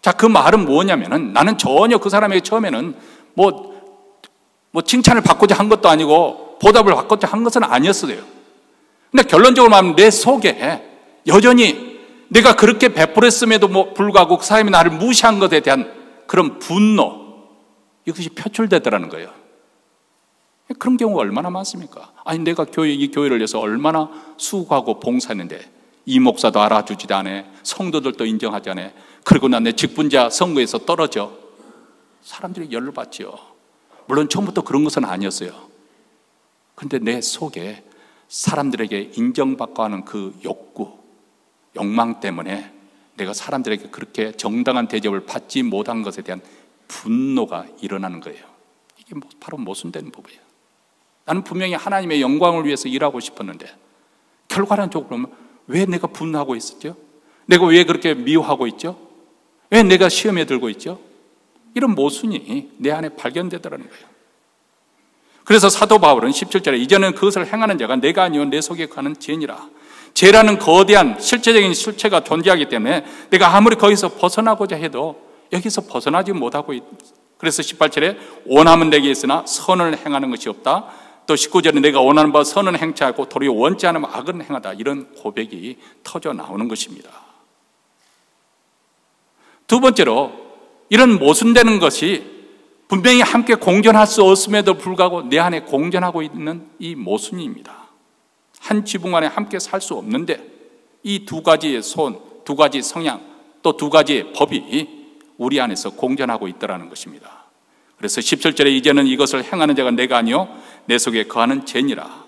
자, 그 말은 뭐냐면은 나는 전혀 그 사람에게 처음에는 뭐 칭찬을 받고자 한 것도 아니고 보답을 받고자 한 것은 아니었어요. 근데 결론적으로 말하면 내 속에 여전히 내가 그렇게 베풀었음에도 불구하고 그 사람이 나를 무시한 것에 대한 그런 분노, 이것이 표출되더라는 거예요. 그런 경우가 얼마나 많습니까? 아니, 내가 이 교회를 위해서 얼마나 수고하고 봉사했는데 이 목사도 알아주지도 않아, 성도들도 인정하지 않아, 그리고 난 내 직분자 선거에서 떨어져. 사람들이 열을 받지요. 물론 처음부터 그런 것은 아니었어요. 그런데 내 속에 사람들에게 인정받고 하는 그 욕구, 욕망 때문에 내가 사람들에게 그렇게 정당한 대접을 받지 못한 것에 대한 분노가 일어나는 거예요. 이게 바로 모순되는 부분이에요. 나는 분명히 하나님의 영광을 위해서 일하고 싶었는데 결과론적으로 왜 내가 분노하고 있었죠? 내가 왜 그렇게 미워하고 있죠? 왜 내가 시험에 들고 있죠? 이런 모순이 내 안에 발견되더라는 거예요. 그래서 사도 바울은 17절에 이제는 그것을 행하는 자가 내가 아니요 내 속에 가는 죄니라. 죄라는 거대한 실체적인 실체가 존재하기 때문에 내가 아무리 거기서 벗어나고자 해도 여기서 벗어나지 못하고 그래서 18절에 원함은 내게 있으나 선을 행하는 것이 없다. 또 19절에 내가 원하는 바 선은 행치 않고 도리어 원치 않으면 악은 행하다. 이런 고백이 터져 나오는 것입니다. 두 번째로 이런 모순되는 것이 분명히 함께 공존할 수 없음에도 불구하고 내 안에 공존하고 있는 이 모순입니다. 한 지붕 안에 함께 살 수 없는데 이 두 가지의 두 가지 성향, 또 두 가지의 법이 우리 안에서 공존하고 있다는 것입니다. 그래서 17절에 이제는 이것을 행하는 자가 내가 아니요 내 속에 거하는 죄니라.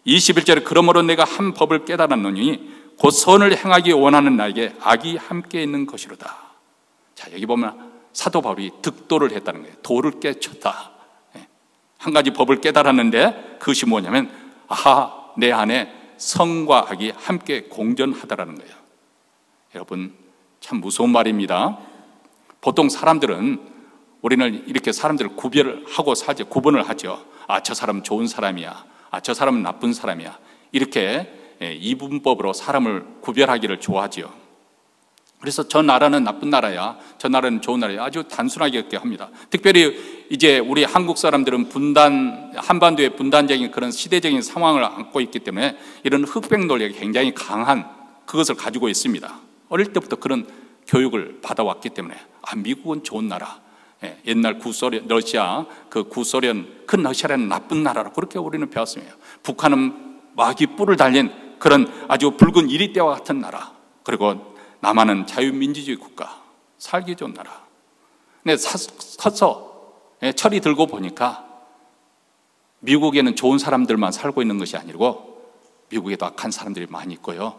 21절에 그러므로 내가 한 법을 깨달았노니 곧 선을 행하기 원하는 나에게 악이 함께 있는 것이로다. 자, 여기 보면 사도 바울이 득도를 했다는 거예요. 도를 깨쳤다. 한 가지 법을 깨달았는데 그것이 뭐냐면 내 안에 선과 악이 함께 공존하다라는 거예요. 여러분, 참 무서운 말입니다. 보통 사람들은 우리는 이렇게 사람들을 구별을 하고 살죠. 구분을 하죠. 저 사람은 좋은 사람이야. 저 사람은 나쁜 사람이야. 이렇게 이분법으로 사람을 구별하기를 좋아하죠. 그래서 저 나라는 나쁜 나라야, 저 나라는 좋은 나라야, 아주 단순하게 그렇게 합니다. 특별히 이제 우리 한국 사람들은 한반도의 분단적인 그런 시대적인 상황을 안고 있기 때문에 이런 흑백 논리가 굉장히 강한 그것을 가지고 있습니다. 어릴 때부터 그런 교육을 받아왔기 때문에 미국은 좋은 나라, 옛날 구소련, 러시아, 그 구소련, 큰 러시아라는 나쁜 나라로 그렇게 우리는 배웠습니다. 북한은 마귀 뿔을 달린 그런 아주 붉은 이리떼와 같은 나라, 그리고 남한은 자유민주주의 국가, 살기 좋은 나라. 근데 서서 철이 들고 보니까 미국에는 좋은 사람들만 살고 있는 것이 아니고 미국에도 악한 사람들이 많이 있고요.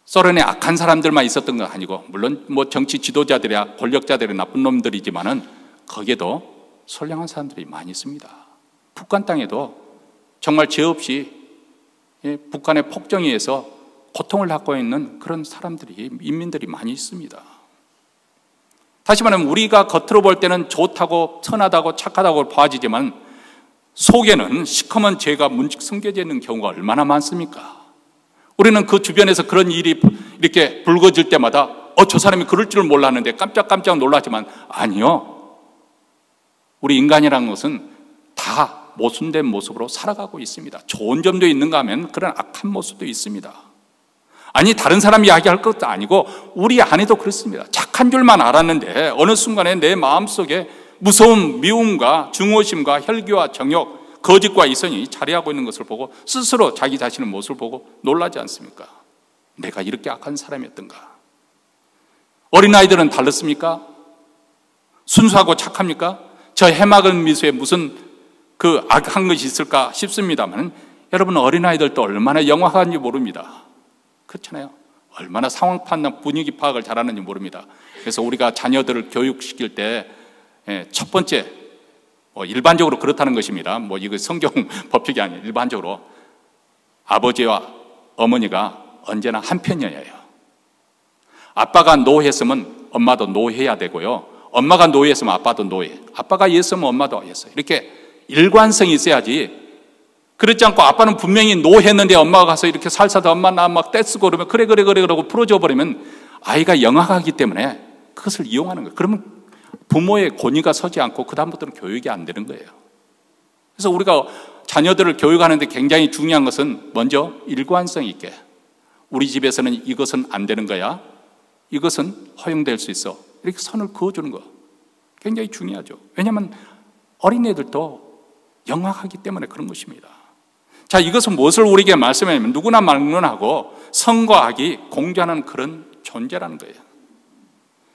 소련에 악한 사람들만 있었던 건 아니고 물론 정치 지도자들이야 권력자들이 나쁜 놈들이지만은 거기에도 선량한 사람들이 많이 있습니다. 북한 땅에도 정말 죄 없이 북한의 폭정에 의해서 고통을 받고 있는 그런 사람들이, 인민들이 많이 있습니다. 다시 말하면 우리가 겉으로 볼 때는 좋다고 선하다고 착하다고 봐지지만 속에는 시커먼 죄가 문득 숨겨져 있는 경우가 얼마나 많습니까? 우리는 그 주변에서 그런 일이 이렇게 불거질 때마다 저 사람이 그럴 줄은 몰랐는데 깜짝깜짝 놀라지만 아니요. 우리 인간이라는 것은 다 모순된 모습으로 살아가고 있습니다. 좋은 점도 있는가 하면 그런 악한 모습도 있습니다. 아니, 다른 사람 이야기할 것도 아니고 우리 안에도 그렇습니다. 착한 줄만 알았는데 어느 순간에 내 마음속에 무서움, 미움과 증오심과 혈기와 정욕, 거짓과 이성이 자리하고 있는 것을 보고 스스로 자기 자신의 모습을 보고 놀라지 않습니까? 내가 이렇게 악한 사람이었던가? 어린아이들은 다릅니까? 순수하고 착합니까? 저 해맑은 미소에 무슨 그 악한 것이 있을까 싶습니다만 여러분, 어린아이들도 얼마나 영악한지 모릅니다. 그렇잖아요. 얼마나 상황 판단, 분위기 파악을 잘하는지 모릅니다. 그래서 우리가 자녀들을 교육시킬 때 첫 번째, 일반적으로 그렇다는 것입니다. 이거 성경 법칙이 아니에요. 일반적으로 아버지와 어머니가 언제나 한편이어야 해요. 아빠가 노했으면 엄마도 노해야 되고요. 엄마가 노했으면 아빠도 노해. 아빠가 예했으면 엄마도 예했어요. 이렇게 일관성이 있어야지. 그렇지 않고 아빠는 분명히 노했는데 엄마가 가서 이렇게 살살도 엄마 나 막 떼쓰고 그러면 그래 그러고 풀어줘 버리면 아이가 영악하기 때문에 그것을 이용하는 거예요. 그러면 부모의 권위가 서지 않고 그다음부터는 교육이 안 되는 거예요. 그래서 우리가 자녀들을 교육하는데 굉장히 중요한 것은 먼저 일관성 있게, 우리 집에서는 이것은 안 되는 거야, 이것은 허용될 수 있어, 이렇게 선을 그어주는 거 굉장히 중요하죠. 왜냐하면 어린애들도 영악하기 때문에 그런 것입니다. 자, 이것은 무엇을 우리에게 말씀하냐면 누구나 막론하고 선과 악이 공존하는 그런 존재라는 거예요.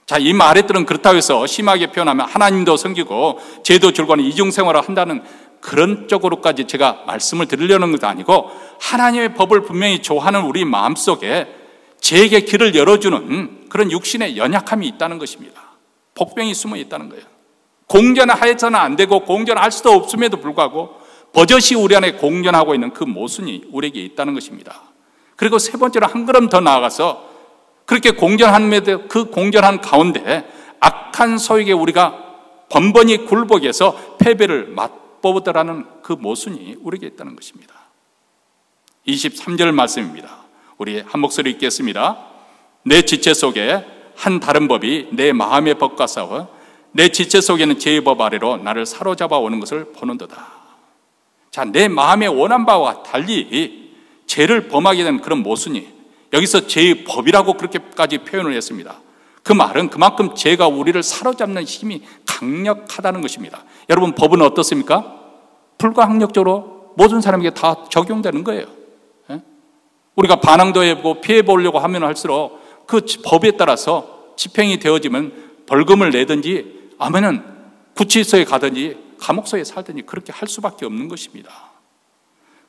자, 이 말의 뜻은 그렇다고 해서 심하게 표현하면 하나님도 섬기고 죄도 줄고는 이중생활을 한다는 그런 쪽으로까지 제가 말씀을 드리려는 것도 아니고, 하나님의 법을 분명히 좋아하는 우리 마음속에 죄에게 길을 열어주는 그런 육신의 연약함이 있다는 것입니다. 복병이 숨어 있다는 거예요. 공존하여서는 안 되고 공존할 수도 없음에도 불구하고 버젓이 우리 안에 공존하고 있는 그 모순이 우리에게 있다는 것입니다. 그리고 세 번째로 한 걸음 더 나아가서 그렇게 공존함에도 그 공존한 가운데 악한 소유에 우리가 번번이 굴복해서 패배를 맛보더라는 그 모순이 우리에게 있다는 것입니다. 23절 말씀입니다. 우리 한 목소리 읽겠습니다. 내 지체 속에 한 다른 법이 내 마음의 법과 싸워 내 지체 속에는 죄의 법 아래로 나를 사로잡아 오는 것을 보는도다. 자, 내 마음의 원한 바와 달리 죄를 범하게 되는 그런 모순이, 여기서 죄의 법이라고 그렇게까지 표현을 했습니다. 그 말은 그만큼 죄가 우리를 사로잡는 힘이 강력하다는 것입니다. 여러분, 법은 어떻습니까? 불가항력적으로 모든 사람에게 다 적용되는 거예요. 우리가 반항도 해보고 피해 보려고 하면 할수록 그 법에 따라서 집행이 되어지면 벌금을 내든지 아니면 구치소에 가든지 감옥소에 살든지 그렇게 할 수밖에 없는 것입니다.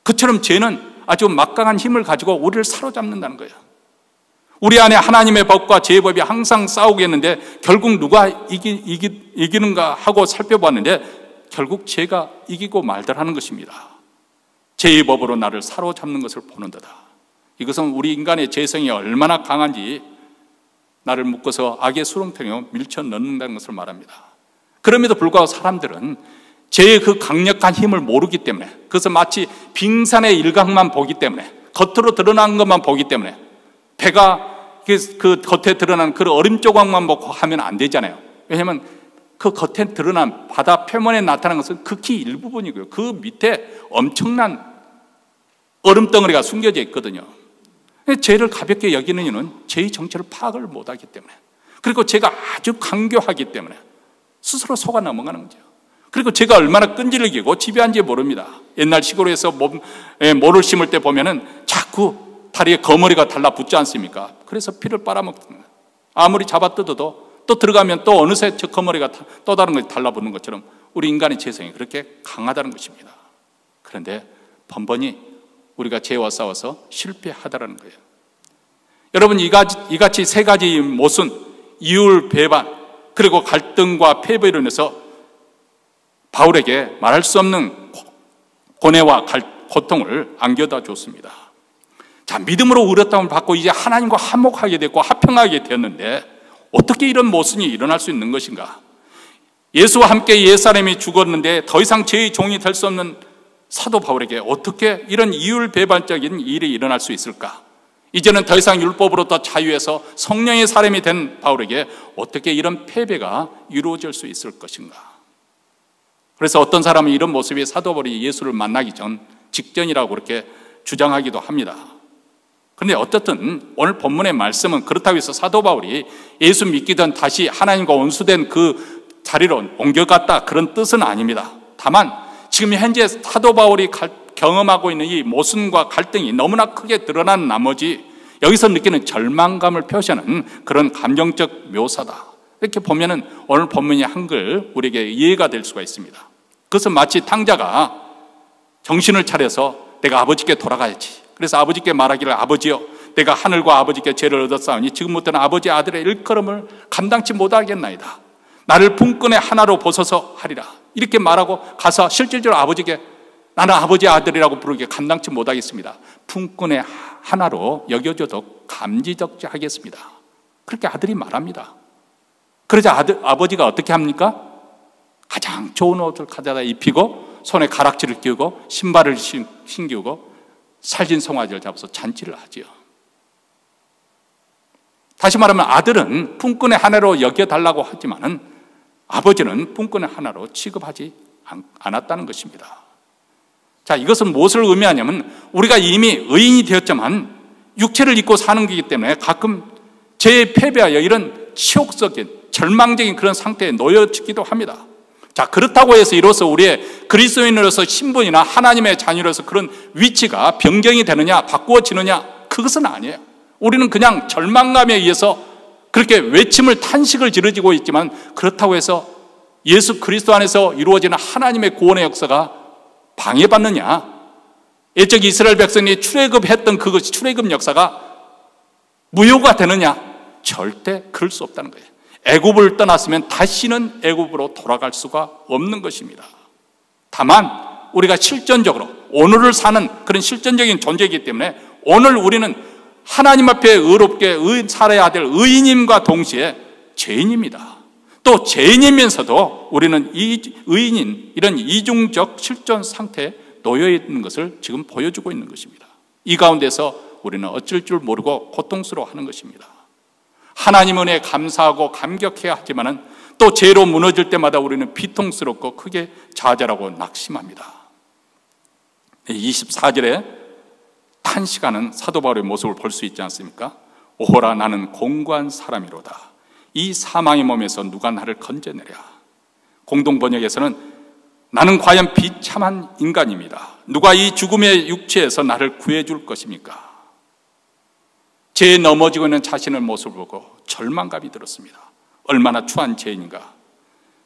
그처럼 죄는 아주 막강한 힘을 가지고 우리를 사로잡는다는 거예요. 우리 안에 하나님의 법과 죄의 법이 항상 싸우겠는데 결국 누가 이기는가 하고 살펴봤는데 결국 죄가 이기고 말더라는 것입니다. 죄의 법으로 나를 사로잡는 것을 보는도다. 이것은 우리 인간의 죄성이 얼마나 강한지 나를 묶어서 악의 수렁텅이로 밀쳐 넣는다는 것을 말합니다. 그럼에도 불구하고 사람들은 죄의 그 강력한 힘을 모르기 때문에, 그것을 마치 빙산의 일각만 보기 때문에, 겉으로 드러난 것만 보기 때문에, 배가 그 겉에 드러난 그 얼음 조각만 보고 하면 안 되잖아요. 왜냐하면 그 겉에 드러난 바다 표면에 나타난 것은 극히 일부분이고요, 그 밑에 엄청난 얼음덩어리가 숨겨져 있거든요. 죄를 가볍게 여기는 이유는 죄의 정체를 파악을 못하기 때문에, 그리고 죄가 아주 간교하기 때문에 스스로 속아 넘어가는 거죠. 그리고 죄가 얼마나 끈질기고 집요한지 모릅니다. 옛날 시골에서 모를 심을 때 보면은 자꾸 다리에 거머리가 달라붙지 않습니까? 그래서 피를 빨아먹는 거예요. 아무리 잡아 뜯어도 또 들어가면 또 어느새 저 거머리가 또 다른 것이 달라붙는 것처럼 우리 인간의 죄성이 그렇게 강하다는 것입니다. 그런데 번번이 우리가 죄와 싸워서 실패하다라는 거예요. 여러분, 이같이 세 가지 모순, 이율 배반, 그리고 갈등과 패배로 인해서 바울에게 말할 수 없는 고뇌와 고통을 안겨다 줬습니다. 자, 믿음으로 의롭다함을 받고 이제 하나님과 화목하게 됐고 화평하게 되었는데 어떻게 이런 모순이 일어날 수 있는 것인가? 예수와 함께 옛사람이 죽었는데 더 이상 죄의 종이 될 수 없는 사도 바울에게 어떻게 이런 이율배반적인 일이 일어날 수 있을까? 이제는 더 이상 율법으로부터 자유해서 성령의 사람이 된 바울에게 어떻게 이런 패배가 이루어질 수 있을 것인가? 그래서 어떤 사람은 이런 모습이 사도 바울이 예수를 만나기 직전이라고 그렇게 주장하기도 합니다. 그런데 어쨌든 오늘 본문의 말씀은 그렇다고 해서 사도 바울이 예수 믿기던 다시 하나님과 원수된 그 자리로 옮겨갔다 그런 뜻은 아닙니다. 다만 지금 현재 사도 바울이 경험하고 있는 이 모순과 갈등이 너무나 크게 드러난 나머지 여기서 느끼는 절망감을 표시하는 그런 감정적 묘사다. 이렇게 보면은 오늘 본문이 한글 우리에게 이해가 될 수가 있습니다. 그것은 마치 탕자가 정신을 차려서 내가 아버지께 돌아가야지. 그래서 아버지께 말하기를 아버지여 내가 하늘과 아버지께 죄를 얻었사오니 지금부터는 아버지 아들의 일컬음을 감당치 못하겠나이다. 나를 품꾼의 하나로 보소서 하리라. 이렇게 말하고 가서 실질적으로 아버지께 나는 아버지 아들이라고 부르기에 감당치 못하겠습니다. 품꾼의 하나로 여겨줘도 감지적지하겠습니다. 그렇게 아들이 말합니다. 그러자 아버지가 어떻게 합니까? 가장 좋은 옷을 가져다 입히고 손에 가락지를 끼우고 신발을 신기우고 살진 송아지를 잡아서 잔치를 하지요. 다시 말하면 아들은 품꾼의 하나로 여겨달라고 하지만은 아버지는 품꾼의 하나로 취급하지 않았다는 것입니다. 자, 이것은 무엇을 의미하냐면 우리가 이미 의인이 되었지만 육체를 입고 사는 것이기 때문에 가끔 죄에 패배하여 이런 치욕적인 절망적인 그런 상태에 놓여지기도 합니다. 자, 그렇다고 해서 이로써 우리의 그리스도인으로서 신분이나 하나님의 자녀로서 그런 위치가 변경이 되느냐, 바꾸어지느냐, 그것은 아니에요. 우리는 그냥 절망감에 의해서 그렇게 외침을 탄식을 지르지고 있지만, 그렇다고 해서 예수 그리스도 안에서 이루어지는 하나님의 구원의 역사가 방해받느냐, 옛적 이스라엘 백성이 출애굽했던 그것이 출애굽 역사가 무효가 되느냐, 절대 그럴 수 없다는 거예요. 애굽을 떠났으면 다시는 애굽으로 돌아갈 수가 없는 것입니다. 다만 우리가 실전적으로 오늘을 사는 그런 실전적인 존재이기 때문에 오늘 우리는 하나님 앞에 의롭게 살아야 될 의인임과 동시에 죄인입니다. 또 죄인이면서도 우리는 이 의인인 이런 이중적 실존 상태에 놓여 있는 것을 지금 보여주고 있는 것입니다. 이 가운데서 우리는 어쩔 줄 모르고 고통스러워하는 것입니다. 하나님 은혜에 감사하고 감격해야 하지만은 또 죄로 무너질 때마다 우리는 비통스럽고 크게 좌절하고 낙심합니다. 24절에 탄식하는 사도 바울의 모습을 볼 수 있지 않습니까? 오호라, 나는 공고한 사람이로다. 이 사망의 몸에서 누가 나를 건져내랴. 공동번역에서는 나는 과연 비참한 인간입니다. 누가 이 죽음의 육체에서 나를 구해줄 것입니까? 죄에 넘어지고 있는 자신의 모습을 보고 절망감이 들었습니다. 얼마나 추한 죄인인가,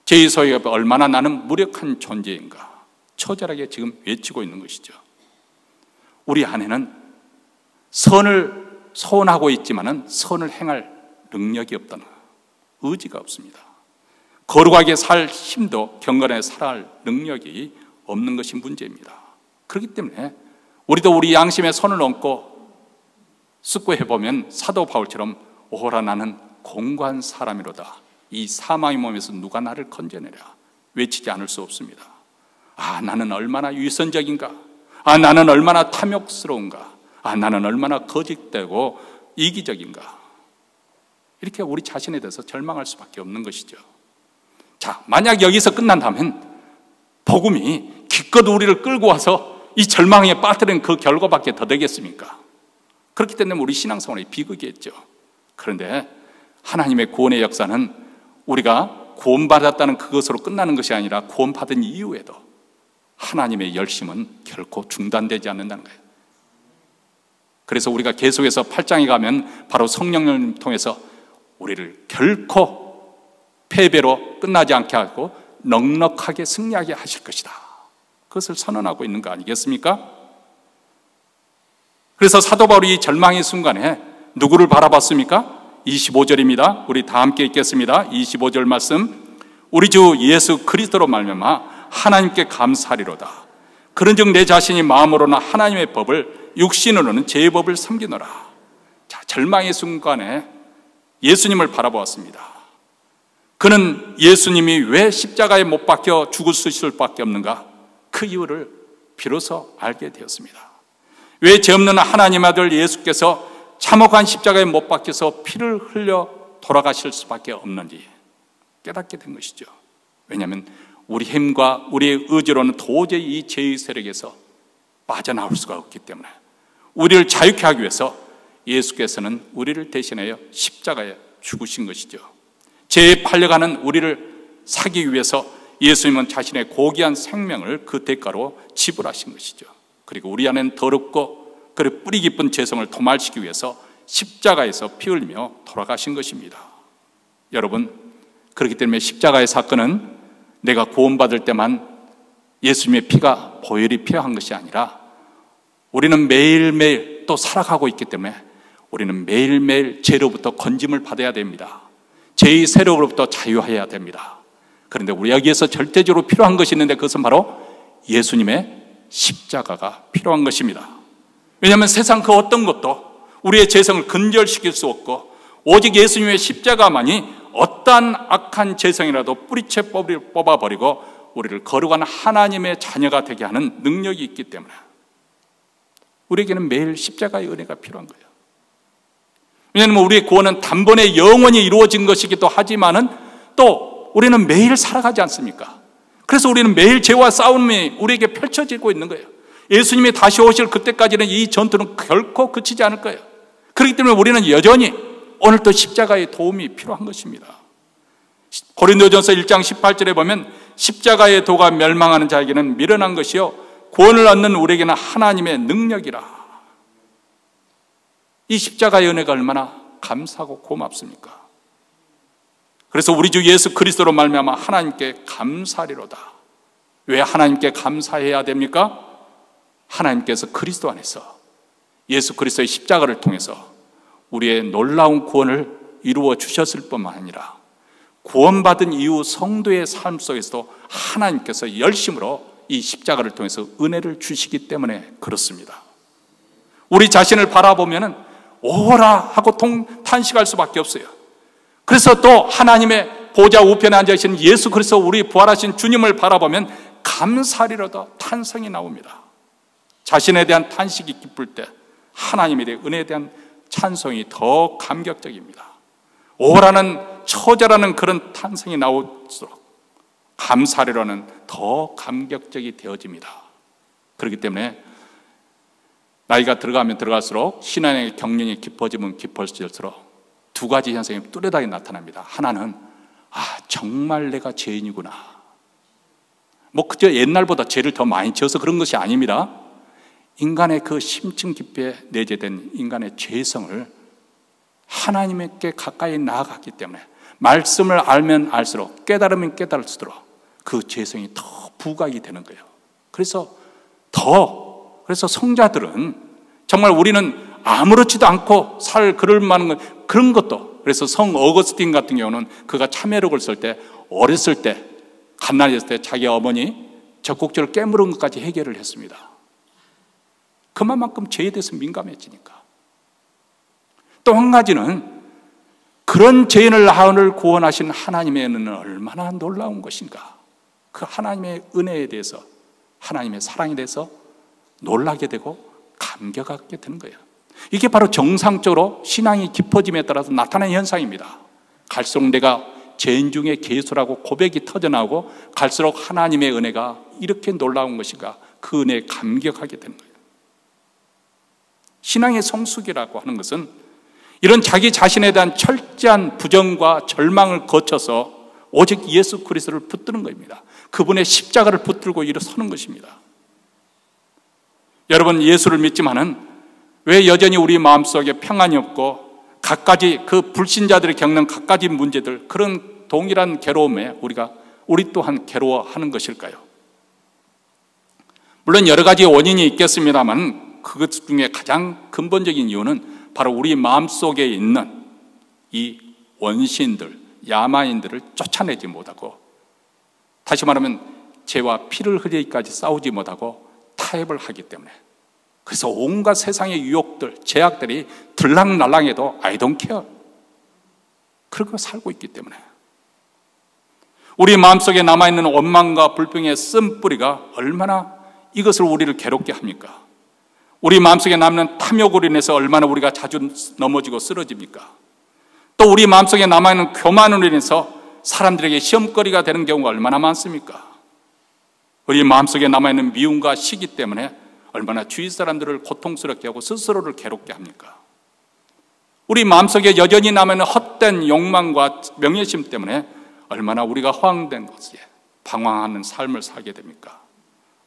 죄의 소유가 얼마나 나는 무력한 존재인가, 처절하게 지금 외치고 있는 것이죠. 우리 안에는 선을 소원하고 있지만은 선을 행할 능력이 없다는 거예요. 의지가 없습니다. 거룩하게 살 힘도 경건하게 살아갈 능력이 없는 것이 문제입니다. 그렇기 때문에 우리도 우리 양심에 손을 얹고 숙고해보면 사도 바울처럼 오호라, 나는 공고한 사람이로다. 이 사망의 몸에서 누가 나를 건져내랴. 외치지 않을 수 없습니다. 아, 나는 얼마나 위선적인가. 아, 나는 얼마나 탐욕스러운가. 아, 나는 얼마나 거짓되고 이기적인가. 이렇게 우리 자신에 대해서 절망할 수밖에 없는 것이죠. 자, 만약 여기서 끝난다면 복음이 기껏 우리를 끌고 와서 이 절망에 빠뜨린 그 결과밖에 더 되겠습니까? 그렇기 때문에 우리 신앙생활이 비극이었죠. 그런데 하나님의 구원의 역사는 우리가 구원받았다는 그것으로 끝나는 것이 아니라 구원받은 이후에도 하나님의 열심은 결코 중단되지 않는다는 거예요. 그래서 우리가 계속해서 8장에 가면 바로 성령을 통해서 우리를 결코 패배로 끝나지 않게 하고 넉넉하게 승리하게 하실 것이다. 그것을 선언하고 있는 거 아니겠습니까? 그래서 사도 바울이 이 절망의 순간에 누구를 바라봤습니까? 25절입니다. 우리 다 함께 읽겠습니다. 25절 말씀. 우리 주 예수 그리스도로 말미암아 하나님께 감사하리로다. 그런즉 내 자신이 마음으로나 하나님의 법을, 육신으로는 죄의 법을 섬기노라. 자, 절망의 순간에 예수님을 바라보았습니다. 그는 예수님이 왜 십자가에 못 박혀 죽을 수 있을 수밖에 없는가? 그 이유를 비로소 알게 되었습니다. 왜 죄 없는 하나님 아들 예수께서 참혹한 십자가에 못 박혀서 피를 흘려 돌아가실 수밖에 없는지 깨닫게 된 것이죠. 왜냐하면 우리 힘과 우리의 의지로는 도저히 이 죄의 세력에서 빠져나올 수가 없기 때문에 우리를 자유케 하기 위해서 예수께서는 우리를 대신하여 십자가에 죽으신 것이죠. 죄에 팔려가는 우리를 사기 위해서 예수님은 자신의 고귀한 생명을 그 대가로 지불하신 것이죠. 그리고 우리 안에는 더럽고 그리고 뿌리 깊은 죄성을 도말시키기 위해서 십자가에서 피 흘리며 돌아가신 것입니다. 여러분, 그렇기 때문에 십자가의 사건은 내가 구원받을 때만 예수님의 피가 보혈이 필요한 것이 아니라 우리는 매일매일 또 살아가고 있기 때문에 우리는 매일매일 죄로부터 건짐을 받아야 됩니다. 죄의 세력으로부터 자유해야 됩니다. 그런데 우리에게서 절대적으로 필요한 것이 있는데 그것은 바로 예수님의 십자가가 필요한 것입니다. 왜냐하면 세상 그 어떤 것도 우리의 죄성을 근절시킬 수 없고 오직 예수님의 십자가만이 어떠한 악한 죄성이라도 뿌리채 뽑아버리고 우리를 거룩한 하나님의 자녀가 되게 하는 능력이 있기 때문에 우리에게는 매일 십자가의 은혜가 필요한 거예요. 왜냐하면 우리의 구원은 단번에 영원히 이루어진 것이기도 하지만은 또 우리는 매일 살아가지 않습니까? 그래서 우리는 매일 죄와 싸움이 우리에게 펼쳐지고 있는 거예요. 예수님이 다시 오실 그때까지는 이 전투는 결코 그치지 않을 거예요. 그렇기 때문에 우리는 여전히 오늘도 십자가의 도움이 필요한 것입니다. 고린도전서 1장 18절에 보면 십자가의 도가 멸망하는 자에게는 미련한 것이요 구원을 얻는 우리에게는 하나님의 능력이라. 이 십자가의 은혜가 얼마나 감사하고 고맙습니까? 그래서 우리 주 예수 그리스도로 말미암아 하나님께 감사하리로다. 왜 하나님께 감사해야 됩니까? 하나님께서 그리스도 안에서 예수 그리스도의 십자가를 통해서 우리의 놀라운 구원을 이루어 주셨을 뿐만 아니라 구원받은 이후 성도의 삶 속에서도 하나님께서 열심으로 이 십자가를 통해서 은혜를 주시기 때문에 그렇습니다. 우리 자신을 바라보면 오라 하고 탄식할 수밖에 없어요. 그래서 또 하나님의 보좌 우편에 앉아 계신 예수 그리스도 우리 부활하신 주님을 바라보면 감사리로다 탄성이 나옵니다. 자신에 대한 탄식이 기쁠 때 하나님에 대한 은혜에 대한 찬송이 더 감격적입니다. 오라는 처절하는 그런 탄성이 나올수록 감사리로는 더 감격적이 되어집니다. 그렇기 때문에 나이가 들어가면 들어갈수록 신앙의 경륜이 깊어지면 깊어질수록 두 가지 현상이 뚜렷하게 나타납니다. 하나는 정말 내가 죄인이구나. 그저 옛날보다 죄를 더 많이 지어서 그런 것이 아닙니다. 인간의 그 심층 깊이 내재된 인간의 죄성을 하나님께 가까이 나아갔기 때문에 말씀을 알면 알수록 깨달으면 깨달을수록 그 죄성이 더 부각이 되는 거예요. 그래서 성자들은 정말 우리는 아무렇지도 않고 살 그럴 만한 그런 것도, 그래서 성 어거스틴 같은 경우는 그가 참회록을 쓸 때 어렸을 때 갓난아기였을 때 자기 어머니 젖꼭지를 깨물은 것까지 해결을 했습니다. 그만큼 죄에 대해서 민감해지니까. 또 한 가지는 그런 죄인을 구원하신 하나님의 은혜는 얼마나 놀라운 것인가. 그 하나님의 은혜에 대해서, 하나님의 사랑에 대해서 놀라게 되고 감격하게 되는 거예요. 이게 바로 정상적으로 신앙이 깊어짐에 따라서 나타나는 현상입니다. 갈수록 내가 죄인 중에 괴수라고 고백이 터져나오고 갈수록 하나님의 은혜가 이렇게 놀라운 것인가, 그 은혜에 감격하게 되는 거예요. 신앙의 성숙이라고 하는 것은 이런 자기 자신에 대한 철저한 부정과 절망을 거쳐서 오직 예수 그리스도를 붙드는 겁니다. 그분의 십자가를 붙들고 일어서는 것입니다. 여러분, 예수를 믿지만은 왜 여전히 우리 마음속에 평안이 없고 갖가지 그 불신자들이 겪는 갖가지 문제들, 그런 동일한 괴로움에 우리 또한 괴로워하는 것일까요? 물론 여러 가지 원인이 있겠습니다만 그것 중에 가장 근본적인 이유는 바로 우리 마음속에 있는 이 원시인들, 야만인들을 쫓아내지 못하고, 다시 말하면 죄와 피를 흘리기까지 싸우지 못하고 타협을 하기 때문에, 그래서 온갖 세상의 유혹들, 제약들이 들락날락해도 I don't care, 그렇게 살고 있기 때문에 우리 마음속에 남아있는 원망과 불평의 쓴뿌리가 얼마나 이것을 우리를 괴롭게 합니까? 우리 마음속에 남는 탐욕으로 인해서 얼마나 우리가 자주 넘어지고 쓰러집니까? 또 우리 마음속에 남아있는 교만으로 인해서 사람들에게 시험거리가 되는 경우가 얼마나 많습니까? 우리 마음속에 남아있는 미움과 시기 때문에 얼마나 주위 사람들을 고통스럽게 하고 스스로를 괴롭게 합니까? 우리 마음속에 여전히 남아있는 헛된 욕망과 명예심 때문에 얼마나 우리가 허황된 것에 방황하는 삶을 살게 됩니까?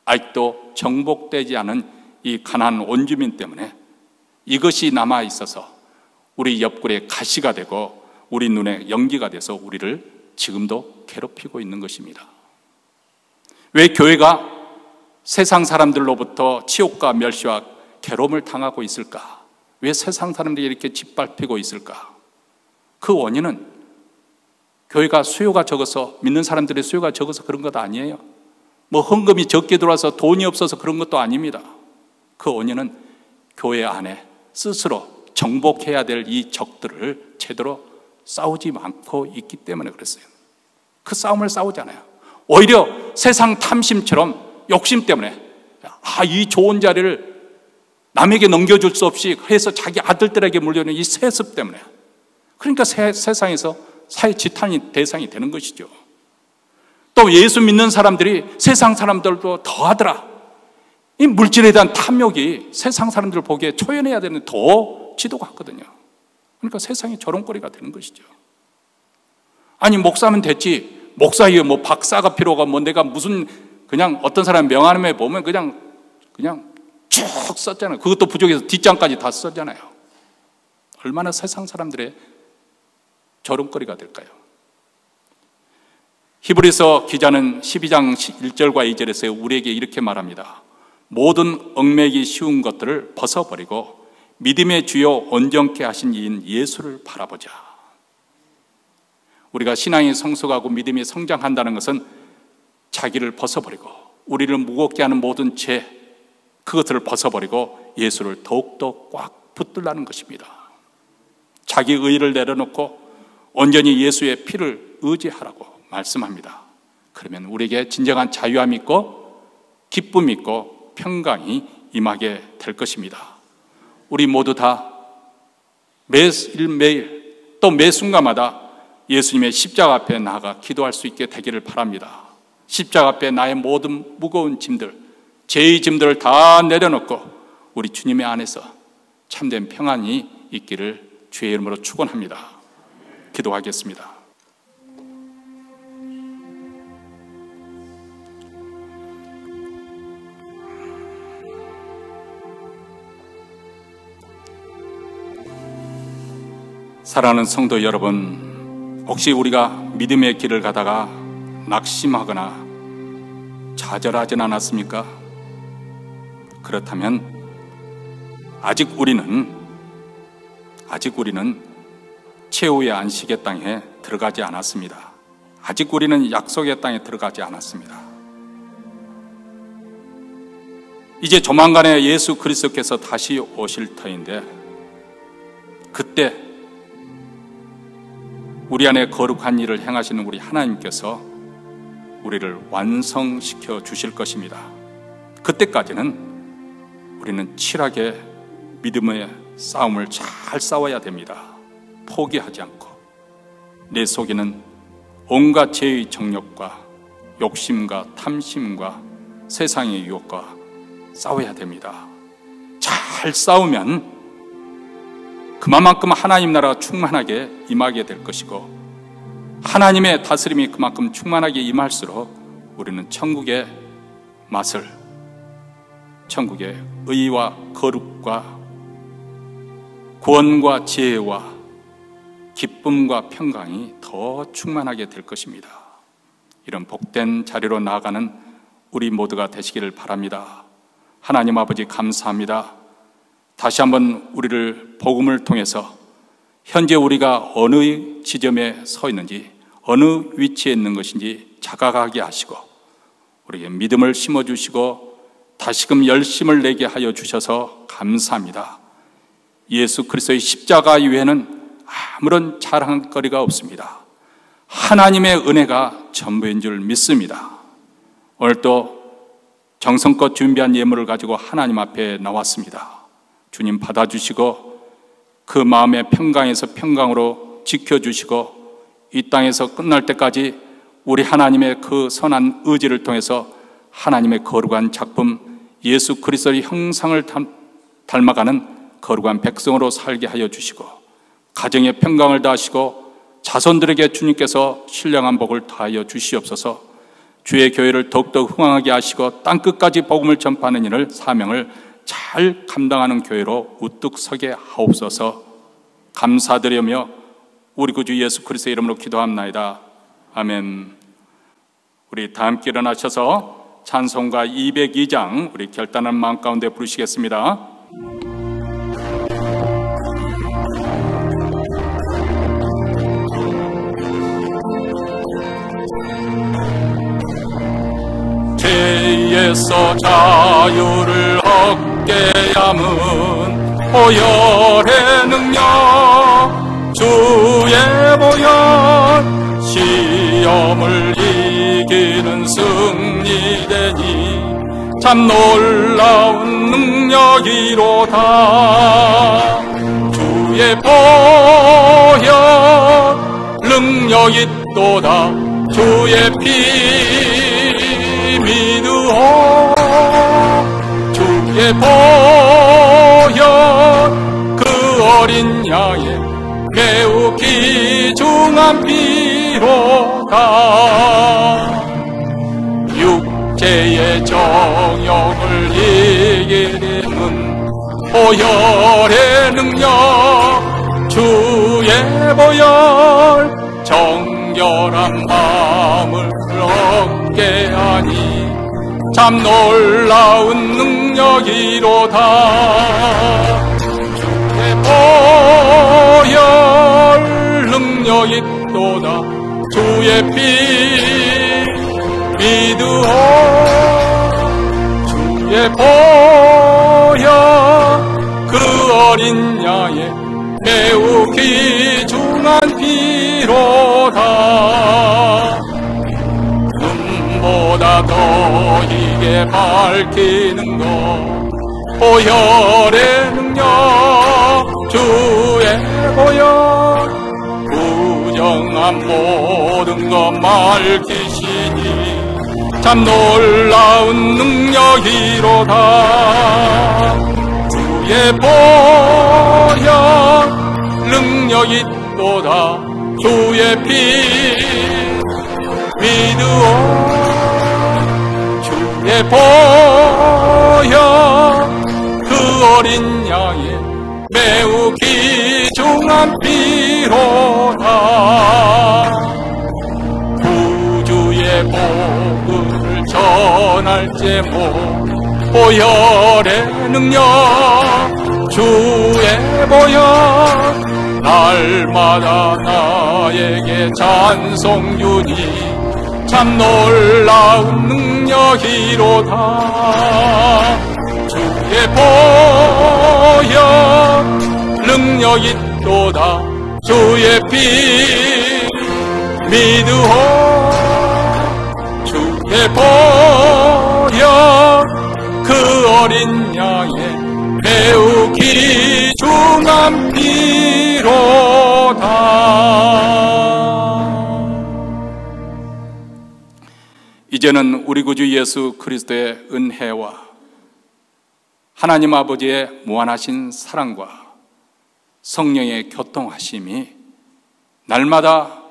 아직도 정복되지 않은 이 가나안 원주민 때문에 이것이 남아 있어서 우리 옆구리에 가시가 되고 우리 눈에 연기가 돼서 우리를 지금도 괴롭히고 있는 것입니다. 왜 교회가 세상 사람들로부터 치욕과 멸시와 괴로움을 당하고 있을까? 왜 세상 사람들이 이렇게 짓밟히고 있을까? 그 원인은 교회가 수요가 적어서, 믿는 사람들의 수요가 적어서 그런 것 아니에요. 헌금이 적게 들어와서 돈이 없어서 그런 것도 아닙니다. 그 원인은 교회 안에 스스로 정복해야 될 이 적들을 제대로 싸우지 않고 있기 때문에 그랬어요. 그 싸움을 싸우잖아요. 오히려 세상 탐심처럼 욕심 때문에 이 좋은 자리를 남에게 넘겨줄 수 없이 해서 자기 아들들에게 물려주는 이 세습 때문에, 그러니까 세상에서 사회 지탄이 대상이 되는 것이죠. 또 예수 믿는 사람들이 세상 사람들도 더하더라. 이 물질에 대한 탐욕이 세상 사람들을 보기에 초연해야 되는데 더 지도가 하거든요. 그러니까 세상이 조롱거리가 되는 것이죠. 아니, 목사면 됐지, 목사이요 뭐 박사가 필요가 뭐, 내가 무슨, 그냥 어떤 사람 명함에 보면 그냥 쭉 썼잖아요. 그것도 부족해서 뒷장까지 다 썼잖아요. 얼마나 세상 사람들의 조롱거리가 될까요? 히브리서 기자는 12장 1절과 2절에서 우리에게 이렇게 말합니다. 모든 얽매기 쉬운 것들을 벗어버리고 믿음의 주요 온전케 하신 이인 예수를 바라보자. 우리가 신앙이 성숙하고 믿음이 성장한다는 것은 자기를 벗어버리고 우리를 무겁게 하는 모든 죄, 그것들을 벗어버리고 예수를 더욱더 꽉 붙들라는 것입니다. 자기 의의를 내려놓고 온전히 예수의 피를 의지하라고 말씀합니다. 그러면 우리에게 진정한 자유함이 있고 기쁨이 있고 평강이 임하게 될 것입니다. 우리 모두 다 매일매일 또 매 순간마다 예수님의 십자가 앞에 나아가 기도할 수 있게 되기를 바랍니다. 십자가 앞에 나의 모든 무거운 짐들, 죄의 짐들을 다 내려놓고 우리 주님의 안에서 참된 평안이 있기를 주의 이름으로 축원합니다. 기도하겠습니다. 사랑하는 성도 여러분, 혹시 우리가 믿음의 길을 가다가 낙심하거나 좌절하진 않았습니까? 그렇다면 아직 우리는 최후의 안식의 땅에 들어가지 않았습니다. 아직 우리는 약속의 땅에 들어가지 않았습니다. 이제 조만간에 예수 그리스도께서 다시 오실 터인데, 그때 우리 안에 거룩한 일을 행하시는 우리 하나님께서 우리를 완성시켜 주실 것입니다. 그때까지는 우리는 칠하게 믿음의 싸움을 잘 싸워야 됩니다. 포기하지 않고 내 속에는 온갖 죄의 정욕과 욕심과 탐심과 세상의 유혹과 싸워야 됩니다. 잘 싸우면 그만큼 하나님 나라가 충만하게 임하게 될 것이고, 하나님의 다스림이 그만큼 충만하게 임할수록 우리는 천국의 맛을, 천국의 의와 거룩과 구원과 지혜와 기쁨과 평강이 더 충만하게 될 것입니다. 이런 복된 자리로 나아가는 우리 모두가 되시기를 바랍니다. 하나님 아버지, 감사합니다. 다시 한번 우리를 복음을 통해서 현재 우리가 어느 지점에 서 있는지, 어느 위치에 있는 것인지 자각하게 하시고 우리에게 믿음을 심어주시고 다시금 열심을 내게 하여 주셔서 감사합니다. 예수 그리스도의 십자가 이외에는 아무런 자랑거리가 없습니다. 하나님의 은혜가 전부인 줄 믿습니다. 오늘 또 정성껏 준비한 예물을 가지고 하나님 앞에 나왔습니다. 주님 받아주시고 그 마음의 평강에서 평강으로 지켜주시고 이 땅에서 끝날 때까지 우리 하나님의 그 선한 의지를 통해서 하나님의 거룩한 작품 예수 그리스도의 형상을 닮아가는 거룩한 백성으로 살게 하여 주시고, 가정에 평강을 다하시고 자손들에게 주님께서 신령한 복을 다하여 주시옵소서. 주의 교회를 더욱더 흥황하게 하시고 땅끝까지 복음을 전파하는 일을, 사명을 잘 감당하는 교회로 우뚝 서게 하옵소서. 감사드리며 우리 구주 예수 그리스도의 이름으로 기도합나이다. 아멘. 우리 다 함께 일어나셔서 찬송가 202장 우리 결단한 마음 가운데 부르시겠습니다. 죄에서 자유를 얻게 함은 보혈의 능력, 주의 보혈, 시험을 이기는 승리되니 참 놀라운 능력이로다. 주의 보혈 능력 있도다. 주의 피 믿으오. 주의 보혈 그 어린 양의 매우 귀중한 피로다. 육체의 정욕을 이기는 보혈의 능력, 주의 보혈 정결한 마음을 얻게 하니 참 놀라운 능력이로다. 주의 보혈 능력 있도다. 주의 피 믿으오. 주의 보혈 그 어린 양의 매우 귀중한 피로다. 눈보다 더 이게 밝히는 것 보혈의 능력, 주의 보혈 부정한 모든 것 밝히시니 참 놀라운 능력이로다. 주의 보혈 능력 있도다. 주의 피 믿으오. 주의 보혈 그 어린 양의 매우 귀중한 피로다. 구주의 복음을 전할 제목 보혈의 능력, 주의 보혈 날마다 나에게 찬송주니 참 놀라운 능력이로다. 주의 보혈 능력 있도다. 주의 피 믿으오. 주의 보혈 그 어린 양의 매우 귀중한 피로다. 이제는 우리 구주 예수 그리스도의 은혜와 하나님 아버지의 무한하신 사랑과 성령의 교통하심이 날마다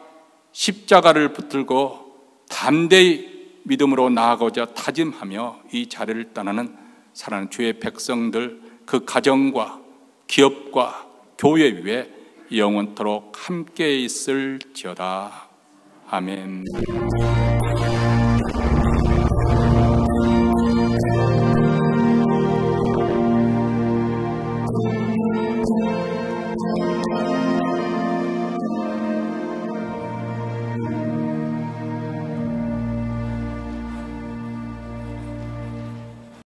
십자가를 붙들고 담대히 믿음으로 나아가고자 다짐하며 이 자리를 떠나는 사랑하는 주의 백성들, 그 가정과 기업과 교회 위에 영원토록 함께 있을지어다. 아멘.